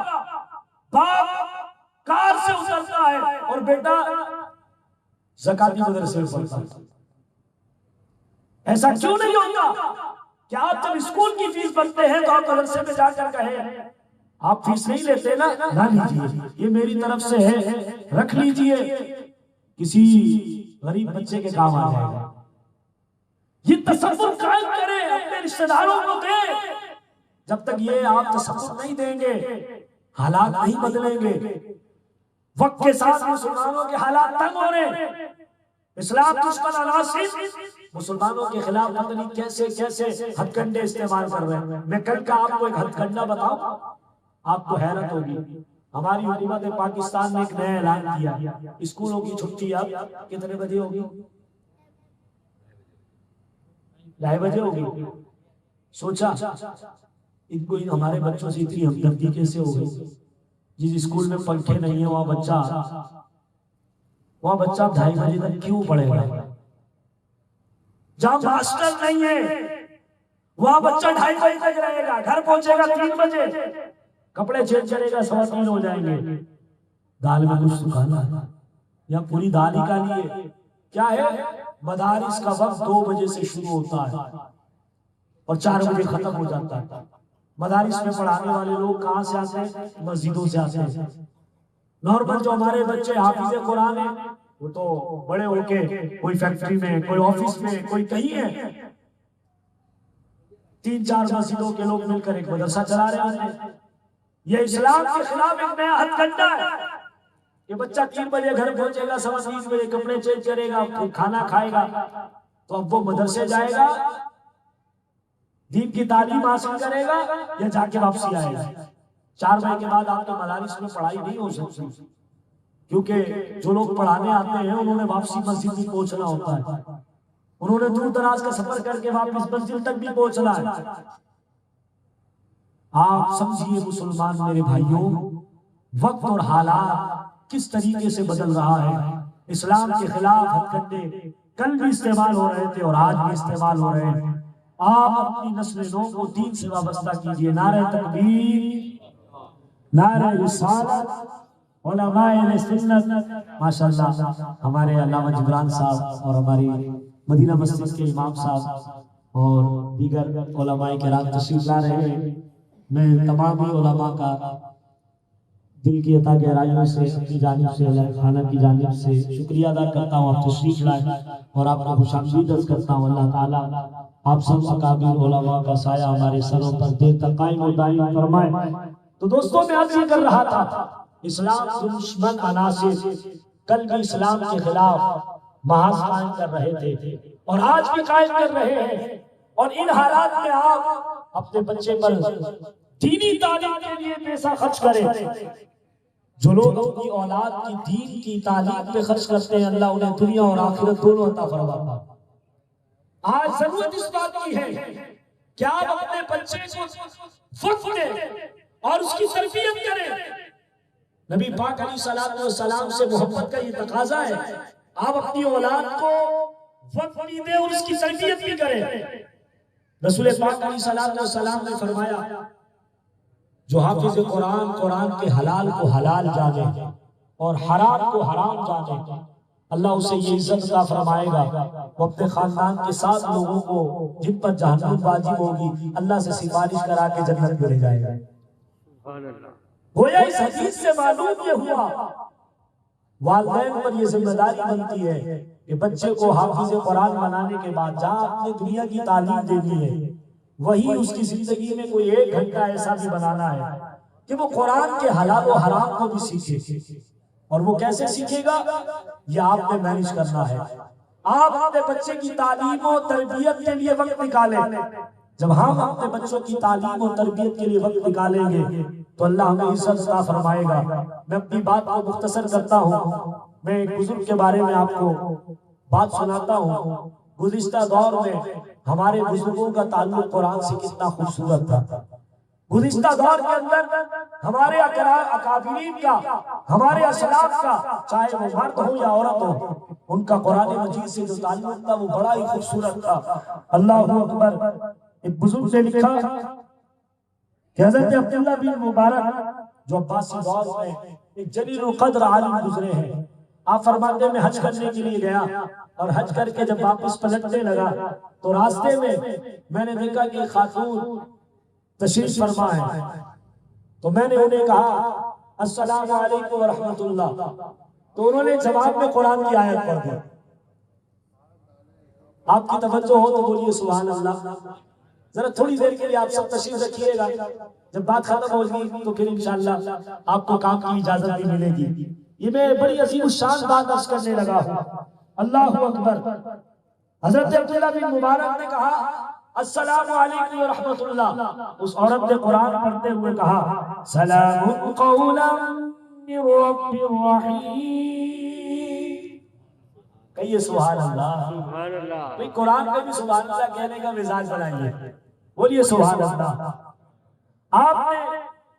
باپ کار سے اترتا ہے اور بیٹا زکاتی مدرسے میں پڑھتا ہے. ایسا کیوں نہیں ہوتا؟ کیا آپ جب اسکول کی فیس بھرتے ہیں تو آپ مدرسے میں جا کر کہیں آپ فیس نہیں لیتے نا؟ نہ لیجیے، یہ میری طرف سے ہے، رکھ لیجیے، کسی غریب بچے کے کام آ جائے گا. یہ تصور قائم کریں، اپنے رشتہ داروں کو دیں. جب تک یہ آپ تصور نہیں دیں گے حالات نہیں بدلیں گے. وقت کے ساتھ مسلمانوں کے حالات تنگ ہو رہے ہیں. اسلام دشمن عناصر مسلمانوں کے خلاف پتہ نہیں کیسے کیسے ہتھ کنڈے استعمال کر رہے ہیں. میں کل کا آپ کو ایک ہتھ کنڈا بتاؤں، آپ کو حیرت ہوگی. ہماری حکومت پاکستان نے ایک نیا اعلان کیا، اسکولوں کی چھٹی اب کتنے بجے ہوگی؟ 2:30 بجے ہوگی. سوچا ان کو ہمارے بچوں سے اتنی ہمدردی کیسے ہو گئی؟ جس اسکول میں پنکھے نہیں ہیں وہاں بچہ 2:30 بجے تک کیوں پڑھے گا؟ جہاں ماسٹر نہیں ہے وہاں بچہ 2:30 بجے تک رہے گا، گھر پہنچے گا 3 بجے، کپڑے چینج کرے گا 3:15 ہو جائیں گے. دال میں کچھ سکھانا ہے یا پوری دال ہی کا لیے؟ کیا ہے؟ مدارس کا وقت 2 بجے سے شروع ہوتا ہے اور 4 بجے ختم ہو جاتا ہے. مدارس میں پڑھانے والے لوگ کہاں سے آتے ہیں؟ مسجدوں سے آتے ہیں. نارمل جو ہمارے بچے حافظ قرآن ہیں وہ تو بڑے ہو کے کوئی فیکٹری میں، کوئی آفس میں، کوئی کہیں ہے. 3-4 مسجدوں کے لوگ مل کر ایک مدرسہ چلا رہے ہیں. یہ اسلام کے خلاف ایک نیا ہتھ کنڈا ہے. یہ بچہ 3 بجے گھر پہنچے گا، 3:15 بجے کپڑے چینج کرے گا، کھانا کھائے گا، تو اب وہ مدرسے جائے گا، دین کی تعلیم حاصل کرے گا یا جا کے واپسی آئے گا؟ 4 بجے کے بعد آپ کے مدارس میں پڑھائی نہیں ہو سکتی، کیونکہ جو لوگ پڑھانے آتے ہیں انہوں نے واپسی مسجد میں پہنچنا ہوتا ہے، انہوں نے دور دراز کا سفر کر کے واپس مسجد تک بھی پہنچنا ہے. آپ سمجھیے مسلمان میرے بھائیوں، وقت اور حالات کس طریقے سے بدل رہا ہے. اسلام کے خلاف ہتھ کنڈے کل بھی استعمال ہو رہے تھے اور آج بھی استعمال ہو رہے ہیں. آپ اپنی نسل نو کو دین سے وابستہ کیجئے. نعرہ تکبیر، نعرہ رسالت، علماء سنت. ماشاءاللہ ہمارے علامہ جبران صاحب اور ہماری مدینہ مسجد کے امام صاحب اور دیگر علماء کرام تشریف لا رہے ہیں. میں تمام علماء کا دل کی عطا گہرائیوں سے، اپنی جانب سے، خانہ کی جانب سے شکریہ ادا کرتا ہوں. آپ تشریف لائے اور آپ کو خوش آمدید عرض کرتا ہوں. اللہ تعالیٰ آپ سب اکابر علماء کا سایہ ہمارے سروں پر دیر تک قائم و دائم فرمائے. تو دوستوں میں عرض یہ کر رہا تھا، اسلام دشمن عناصر کل بھی اسلام کے خلاف محاذ قائم کر رہے تھے اور آج بھی قائم کر رہے ہیں. اور ان حالات میں آپ اپنے بچے پر دینی تعلیم کے لیے پیسہ خرچ کریں. جو لوگ اپنی اولاد کی دین کی تعلیم پہ خرچ کرتے ہیں اللہ انہیں دنیا اور آخرت دونوں عطا فرماتا ہے. آج ضرورت اس بات کی ہے کہ آپ اپنے بچے کو وقف دیں اور اس کی تربیت کریں. نبی پاک علیہ السلام سے محبت کا یہ تقاضا ہے. آپ اپنی اولاد کو وقف بھی دیں اور اس کی تربیت بھی کریں. رسول پاک علیہ السلام نے فرمایا، جو حافظ قرآن قرآن کے حلال کو حلال جانے اور حرام کو حرام جانے، اللہ اسے یہ عزت عطا فرمائے گا. وہ اپنے خاندان کے 7 لوگوں کو جن پر جہنم واجب ہوگی اللہ سے سفارش کرا کے جنت میں لے جائے گا. گویا اس حدیث سے معلوم یہ ہوا والدین پر یہ ذمہ داری بنتی ہے کہ بچے کو حافظ قرآن بنانے کے بعد جہاں اپنے دنیا کی تعلیم دینی ہے وہی اس کی زندگی میں کوئی 1 گھنٹہ ایسا بھی بنانا ہے کہ وہ قرآن کے حلال و حرام کو بھی سیکھے. اور وہ کیسے سیکھے گا یہ آپ نے مینج کرنا ہے. آپ اپنے بچے کی تعلیم و تربیت کے لیے وقت نکالیں. جب ہم اپنے بچوں کی تعلیم و تربیت کے لیے وقت نکالیں گے تو اللہ ہمیں عزت عطا فرمائے گا. میں اپنی بات کو مختصر کرتا ہوں. میں ایک بزرگ کے بارے میں آپ کو بات سناتا ہوں. گزشتہ دور میں ہمارے بزرگوں کا تعلق قرآن سے کتنا خوبصورت تھا. گزشتہ دور کے اندر ہمارے اکابرین کا، ہمارے اسلاف کا، چاہے وہ مرد ہو یا عورت ہو، ان کا قرآن مجید سے جو تعلق تھا وہ بڑا ہی خوبصورت تھا. اللہ اکبر. ایک بزرگ نے لکھا کہ حضرت عبداللہ بن مبارک جو عباسی دور میں ایک جلیل القدر عالم گزرے ہیں، آپ فرماتے ہیں میں حج کرنے کے لیے گیا اور حج کر کے جب واپس پلٹنے لگا تو راستے میں نے دیکھا کہ خاتون تشریف فرما ہے، تو میں نے انہیں کہا السلام علیکم ورحمۃ اللہ، تو انہوں نے جواب میں قرآن کی آیت پڑھ دی۔ آپ کی توجہ ہو تو بولیے سبحان اللہ۔ ذرا تھوڑی دیر کے لیے آپ سب تشریف رکھیے گا، جب بات ختم ہوگی تو پھر انشاءاللہ آپ کو کام کی اجازت بھی ملے گی۔ یہ میں بڑی عظیم الشان بات عرض کرنے لگا ہوں۔ اللہ اکبر۔ حضرت عبداللہ بن مبارک نے کہا السلام علیکم ورحمۃ اللہ، اس عورت نے قرآن پڑھتے ہوئے کہا سلام قولا من رب الرحیم۔ کہیے سبحان اللہ۔ سبحان اللہ۔ بھئی قرآن میں بھی سبحان اللہ کہنے کا مزاج بنائیے، بولیے سبحان اللہ۔ آپ نے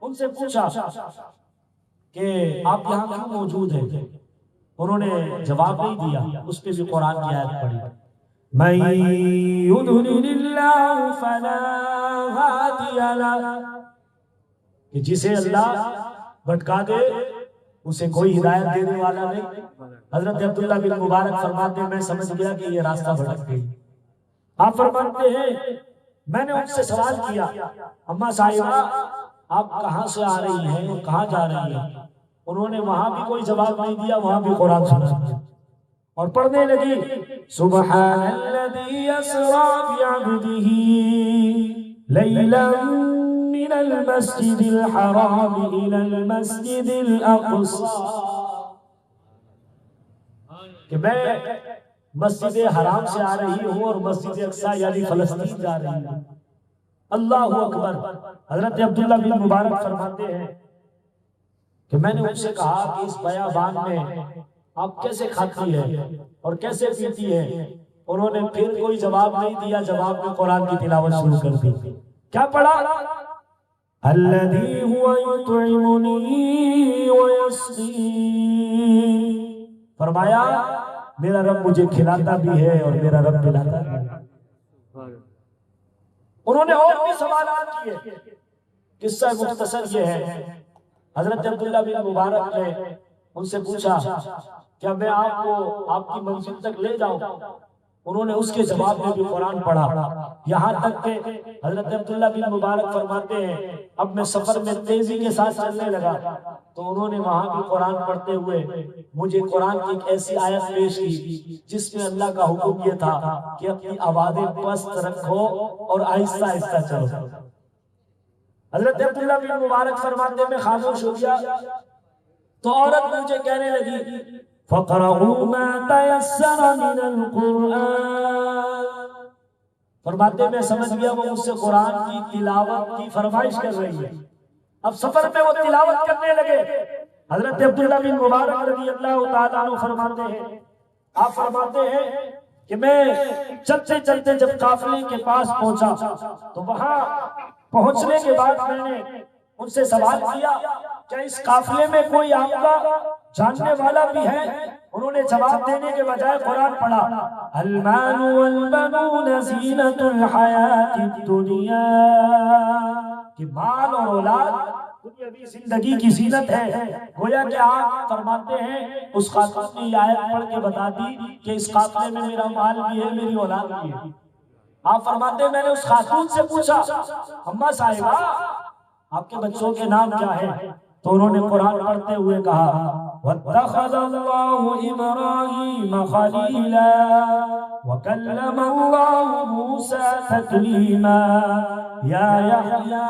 ان سے پوچھا کہ آپ یہاں کیوں موجود ہیں؟ انہوں نے جواب نہیں دیا، اس پہ بھی قرآن کی آیت پڑھی من يضلل اللہ فلا هادی لہ، کہ جسے اللہ بھٹکا دے اسے کوئی ہدایت دینے والا نہیں۔ حضرت عبداللہ بن مبارک فرماتے ہیں میں سمجھ گیا کہ یہ راستہ بھٹک گئی۔ آپ فرماتے ہیں میں نے ان سے سوال کیا اماں صاحبہ آپ کہاں سے آ رہی ہیں اور کہاں جا رہی ہیں؟ انہوں نے وہاں بھی کوئی جواب نہیں دیا، وہاں بھی قرآن سنا اور پڑھنے لگی سبحان الذی اسری بعبدہ لیلا من المسجد الحرام الى المسجد الاقصى، کہ میں مسجد حرام سے آ رہی ہوں اور مسجد اقصی یعنی فلسطین جا رہی ہوں۔ اللہ اکبر۔ حضرت عبداللہ بن مبارک فرماتے ہیں کہ میں نے ان سے کہا کہ اس بیابان میں آپ کیسے کھاتی ہے اور کیسے پیتی ہے؟ انہوں نے پھر کوئی جواب نہیں دیا، جواب میں قرآن کی تلاوت شروع کر دی۔ کیا پڑھا؟ الذی هو یطعمنی ویسقین، فرمایا میرا رب مجھے کھلاتا بھی ہے اور میرا رب پلاتا بھی ہے۔ انہوں نے اور بھی سوالات کیے، قصہ مختصر یہ ہے حضرت عبداللہ بن مبارک نے ان سے پوچھا کیا میں آپ کو آپ کی منزل تک لے جاؤں؟ انہوں نے اس کے جواب میں بھی قرآن پڑھا، یہاں تک کہ حضرت عبداللہ بن مبارک فرماتے ہیں اب میں سفر میں تیزی کے ساتھ چلنے لگا تو انہوں نے وہاں بھی قرآن پڑھتے ہوئے مجھے قرآن کی ایک ایسی آیت پیش کی جس میں اللہ کا حکم یہ تھا کہ اپنی آوازیں پست رکھو اور آہستہ آہستہ چلو۔ حضرت عبداللہ بن مبارک فرماتے میں خاموش ہو گیا تو عورت مجھے کہنے لگی فَقْرَؤُوا مَا تَيَسَّرَ مِنَ الْقُرْآنِ، فرماتے میں سمجھ گیا وہ مجھ سے قرآن کی تلاوت کی فرمائش کر رہی ہے۔ اب سفر میں وہ تلاوت کرنے لگے۔ حضرت عبداللہ بن مبارک رضی اللہ تعالیٰ عنہ فرماتے ہیں آپ فرماتے ہیں کہ میں چلتے چلتے جب قافلے کے پاس پہنچا تو وہاں پہنچنے کے بعد میں نے ان سے سوال کیا کیا اس قافلے میں کوئی آپ کا جاننے والا بھی ہے؟ انہوں نے جواب دینے کے بجائے قرآن پڑھا المال والبنون زینت الحیات الدنیا، کہ مال اور اولاد دنیاوی زندگی کی زینت ہے۔ گویا کہ آپ فرماتے ہیں اس خاتون نے یہ آیت پڑھ کے بتا دی کہ اس قافلے میں میرا مال بھی ہے میری اولاد بھی ہے۔ آپ فرماتے ہیں میں نے اس خاتون سے پوچھا اماں صاحبہ آپ کے بچوں کے نام کیا ہیں؟ تو انہوں نے قرآن پڑھتے ہوئے کہا وَاتَّخَذَ اللَّهُ إِبْرَاهِيمَ خَلِيلًا وَكَلَّمَ اللَّهُ مُوسَى تَكْلِيمًا يَا يَحْيَىٰ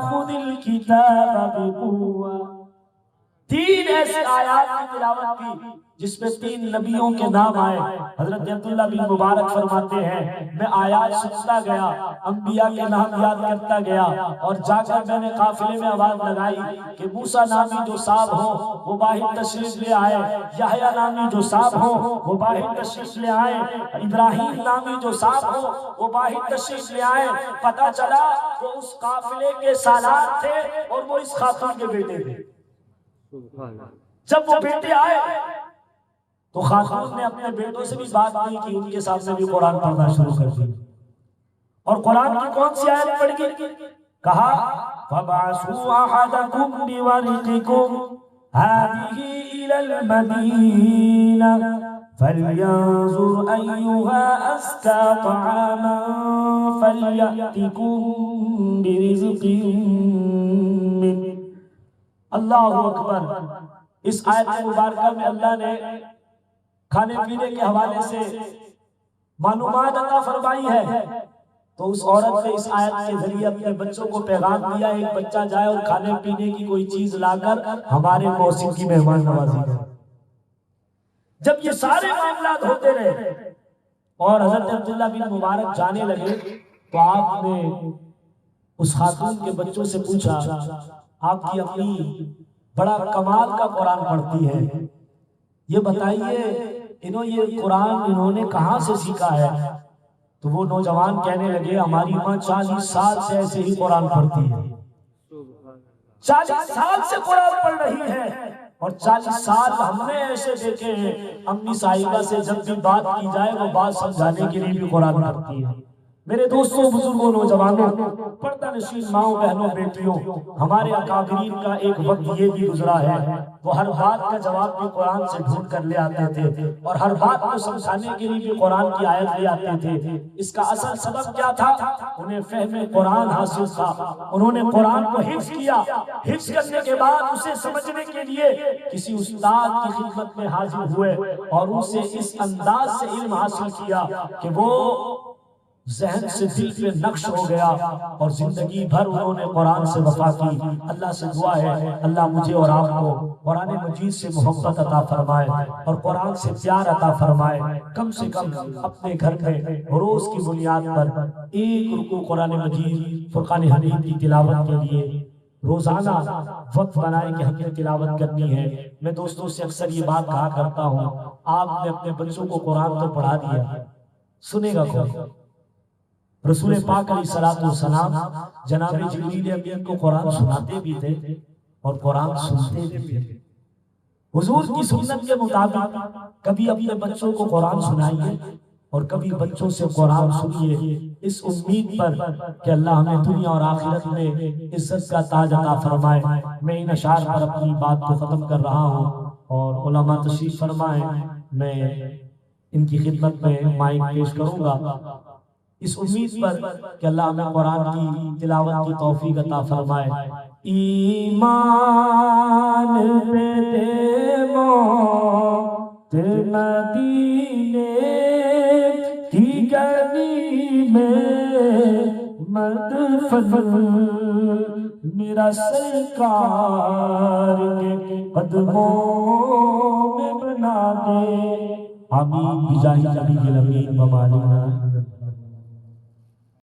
خُذِ الْكِتَابَ بِقُوَّةٍ۔ تین ایسی آیات کی تلاوت کی جس میں تین نبیوں کے نام آئے۔ حضرت عبداللہ بن مبارک فرماتے ہیں میں آیات سنتا گیا، انبیاء کے نام یاد کرتا گیا اور جا کر میں نے قافلے میں آواز لگائی کہ موسیٰ نامی جو صاحب ہو وہ باہر تشریف لے آئے، یحییٰ نامی جو صاحب ہو وہ باہر تشریف لے آئے، ابراہیم نامی جو صاحب ہو وہ باہر تشریف لے آئے۔ پتہ چلا وہ اس قافلے کے سالار تھے اور وہ اس خاتون کے بیٹے تھے۔ جب وہ بیٹے آئے تو خاتون نے اپنے بیٹوں سے بھی بات کی کہ ان کے سامنے بھی قرآن پڑھنا شروع کر دی۔ اور قرآن کی کون سی آیت پڑھ گئی؟ کہا فابعثوا أحدكم بورقكم هذه إلى المدينة فلينظر أيها أزكى طعاما فليأتكم برزق منه. اللہ اکبر. اس آیت مبارکہ میں اللہ نے کھانے پینے کے حوالے سے معلومات عطا فرمائی ہے. تو اس عورت نے اس آیت کے ذریعے اپنے بچوں کو پیغام دیا ایک بچہ جائے اور کھانے پینے کی کوئی چیز لا کر ہمارے محسن کی مہمان نوازی کرے. جب یہ سارے معاملات ہوتے رہے اور حضرت عبداللہ بن مبارک جانے لگے تو آپ نے اس خاتون کے بچوں سے پوچھا آپ کی اپنی بڑا کمال کا قرآن پڑھتی ہے، یہ بتائیے یہ قرآن انہوں نے کہاں سے سیکھا ہے؟ تو وہ نوجوان کہنے لگے ہماری ماں 40 سال سے ایسے ہی قرآن پڑھتی ہے. 40 سال سے قرآن پڑھ رہی ہے اور 40 سال ہم نے ایسے دیکھے ہیں امی صاحبہ سے جب بھی بات کی جائے وہ بات سمجھانے کے لیے بھی قرآن پڑھتی ہے. میرے دوستوں، بزرگوں، نوجوانوں، پردہ نشین ماؤں، بہنوں، بیٹیوں، ہمارے اکابرین کا ایک وقت یہ بھی گزرا ہے وہ ہر بات کا جواب بھی قرآن سے ڈھونڈ کر لے آتے تھے اور ہر بات کو سمجھانے کے لیے بھی قرآن کی آیت لے آتے تھے. اس کا اصل سبب کیا تھا؟ انہیں فہم قرآن حاصل تھا. انہوں نے قرآن کو حفظ کیا. حفظ کرنے کے بعد اسے سمجھنے کے لیے کسی استاد کی خدمت میں حاضر ہوئے اور ان سے اس انداز سے علم حاصل کیا کہ وہ ذہن سے دل پہ نقش ہو گیا اور زندگی بھر انہوں نے قرآن سے وفا کی. اللہ سے دعا ہے اللہ مجھے اور آپ کو قرآن مجید سے محبت عطا فرمائے اور قرآن سے پیار عطا فرمائے. کم سے کم اپنے گھر میں روز کی بنیاد پر ایک رکوع قرآن مجید فرقان حمید کی تلاوت کے لیے روزانہ وقت بنائے کہ ہم نے تلاوت کرنی ہے. میں دوستوں سے اکثر یہ بات کہا کرتا ہوں آپ نے اپنے بچوں کو قرآن تو پڑھا دیا، سنے گا کون؟ رسول پاک علیہ السلام جناب جبریل امین کو قرآن سناتے بھی تھے اور قرآن سنتے بھی تھے. حضور کی سنت کے مطابق کبھی اپنے بچوں کو قرآن سنائیے اور کبھی بچوں سے قرآن سنیے اس امید پر کہ اللہ ہمیں دنیا اور آخرت میں عزت کا تاج عطا فرمائے. میں ان اشعار پر اپنی بات کو ختم کر رہا ہوں اور علماء تشریف فرمائیں. میں ان کی خدمت میں مائک پیش کروں گا اس امید پر کہ اللہ ہمیں قرآن کی تلاوت کی توفیق عطا فرمائے. ایمان پہ دے موت مدینے کی گلی میں مدفن میرا سرکار کے قدموں میں بنا دے. آمین بجاہ نبی الامین و مالنا.